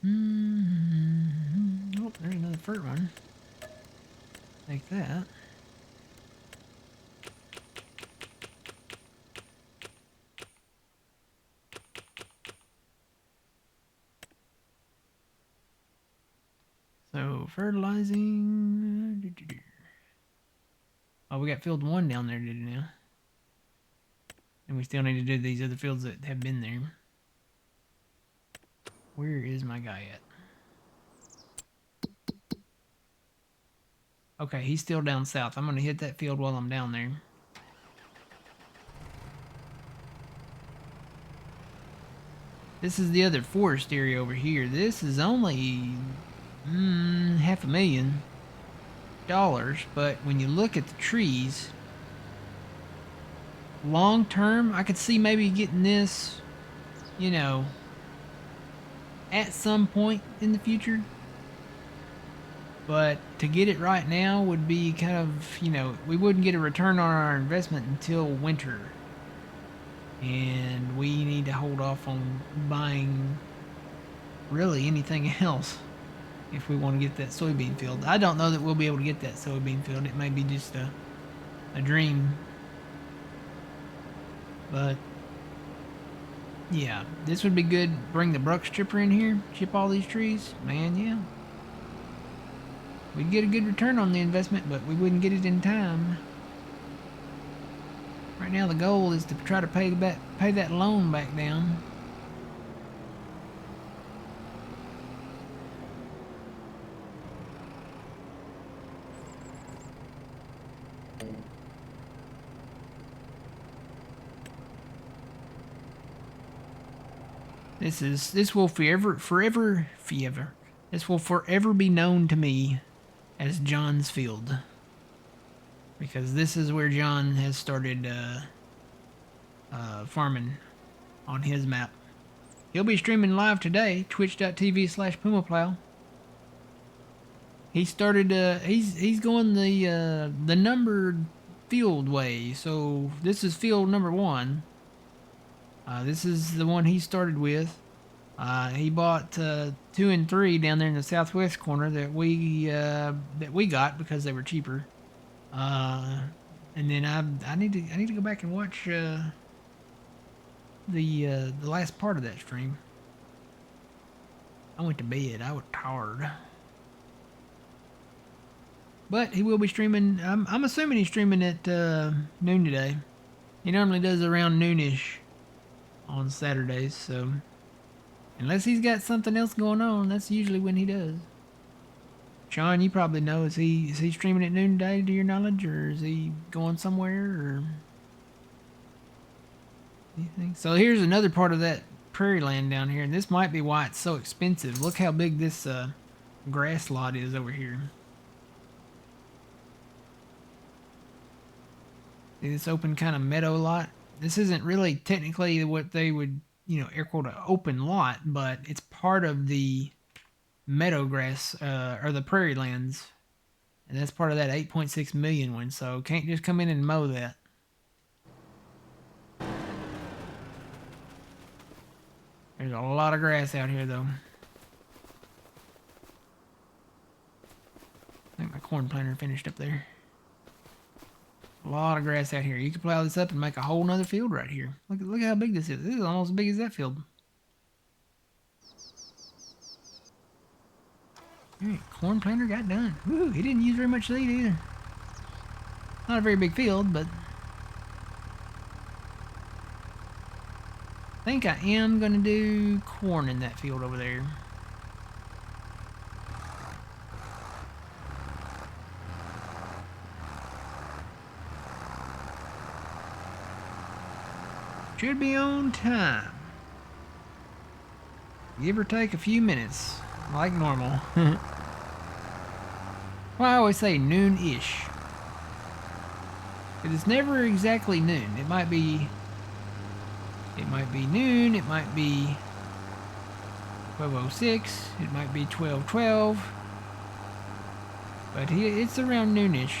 Oh, there's another fert one. Like that. So, fertilizing. Oh, we got field 1 down there, did it now? And we still need to do these other fields that have been there. Where is my guy at? Okay, he's still down south. I'm going to hit that field while I'm down there. This is the other forest area over here. This is only $500,000, but when you look at the trees, long term, I could see maybe getting this, you know, at some point in the future. But to get it right now would be kind of, you know, we wouldn't get a return on our investment until winter. And we need to hold off on buying really anything else if we want to get that soybean field. I don't know that we'll be able to get that soybean field. It may be just a dream. But yeah, this would be good. Bring the brush chipper in here, chip all these trees. Man, yeah. We'd get a good return on the investment, but we wouldn't get it in time. Right now the goal is to try to pay that loan back down. This will forever be known to me as John's Field, because this is where John has started farming on his map. He'll be streaming live today, twitch.tv/PumaPlow. He started. He's going the number field way. So this is field number 1. This is the one he started with. He bought 2 and 3 down there in the southwest corner that we got because they were cheaper. And then I need to go back and watch the last part of that stream. I went to bed. I was tired. But he will be streaming. I'm assuming he's streaming at noon today. He normally does around noonish on Saturdays, so unless he's got something else going on, that's usually when he does. Sean, you probably know, is he streaming at noon today to your knowledge, or is he going somewhere, or anything? So here's another part of that prairie land down here, and this might be why it's so expensive. Look how big this grass lot is over here. See this open kind of meadow lot? This isn't really technically what they would, air quote, an open lot, but it's part of the meadow grass, or the prairie lands. And that's part of that 8.6 million one, so can't just come in and mow that. There's a lot of grass out here, though. I think my corn planter finished up there. A lot of grass out here. You could plow this up and make a whole nother field right here. Look how big this is. This is almost as big as that field. Alright, corn planter got done. Woo, he didn't use very much seed either. Not a very big field, but I think I am going to do corn in that field over there. Should be on time. Give or take a few minutes, like normal. Well, I always say noon-ish. But it's never exactly noon. It might be noon, it might be 12:06, it might be 12:12. But it's around noonish.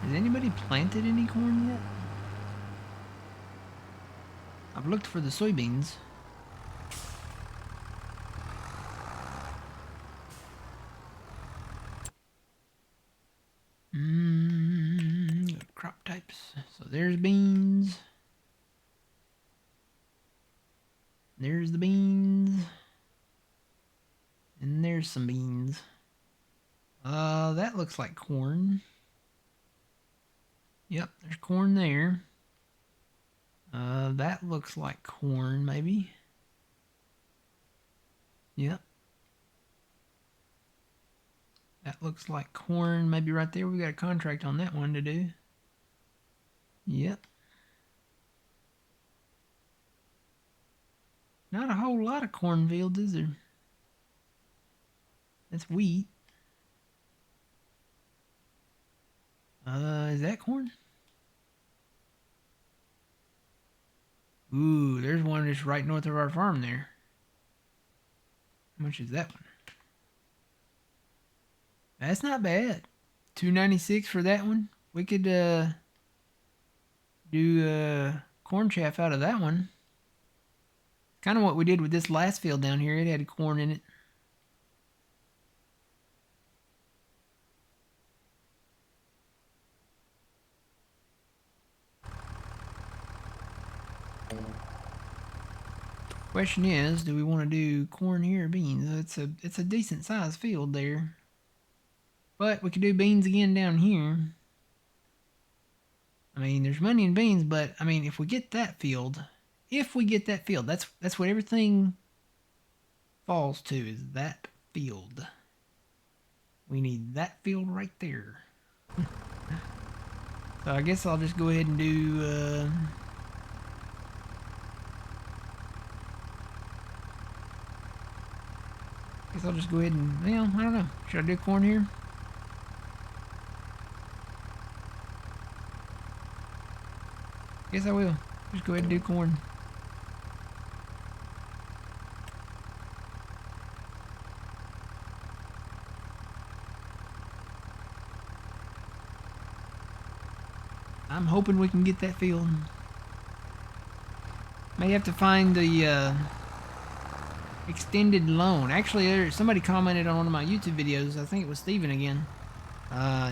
Has anybody planted any corn yet? I've looked for the soybeans. Crop types. So there's beans. There's the beans. And there's some beans. That looks like corn. Yep, there's corn there. That looks like corn, maybe. Yep. That looks like corn, maybe right there. We got a contract on that one to do. Yep. Not a whole lot of cornfields, is there? That's wheat. Is that corn? Ooh, there's one just right north of our farm there. How much is that one? That's not bad. $2.96 for that one. We could do corn chaff out of that one. Kind of what we did with this last field down here. It had corn in it. Question is, do we want to do corn here or beans? It's a decent sized field there. But we could do beans again down here. I mean, there's money in beans, but I mean, if we get that field, that's what everything falls to, is that field. We need that field right there. So I guess I'll just go ahead and do, guess I'll just go ahead and, I don't know. Should I do corn here? Guess I will. Just go ahead and do corn. I'm hoping we can get that field. May have to find the extended loan. Actually, somebody commented on one of my YouTube videos. I think it was Steven again.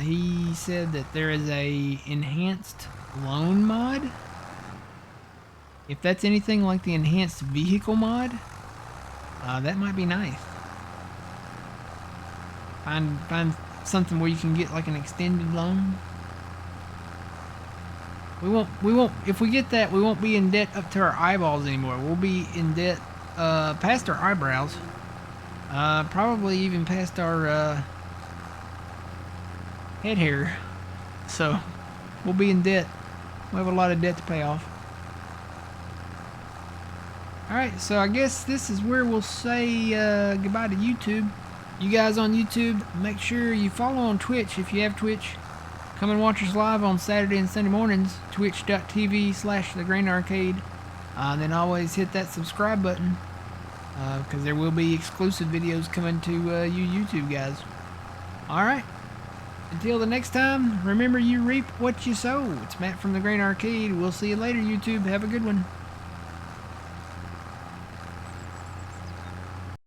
He said that there is a enhanced loan mod. If that's anything like the enhanced vehicle mod, that might be nice. Find something where you can get like an extended loan. We won't, if we get that, we won't be in debt up to our eyeballs anymore. We'll be in debt, past our eyebrows. Probably even past our, head hair. So, we'll be in debt. We'll have a lot of debt to pay off. Alright, so I guess this is where we'll say, goodbye to YouTube. You guys on YouTube, make sure you follow on Twitch if you have Twitch. Come and watch us live on Saturday and Sunday mornings, twitch.tv/thegrainarcade. Then always hit that subscribe button, because there will be exclusive videos coming to you YouTube guys. Alright, until the next time, remember you reap what you sow. It's Matt from The Grain Arcade. We'll see you later, YouTube. Have a good one.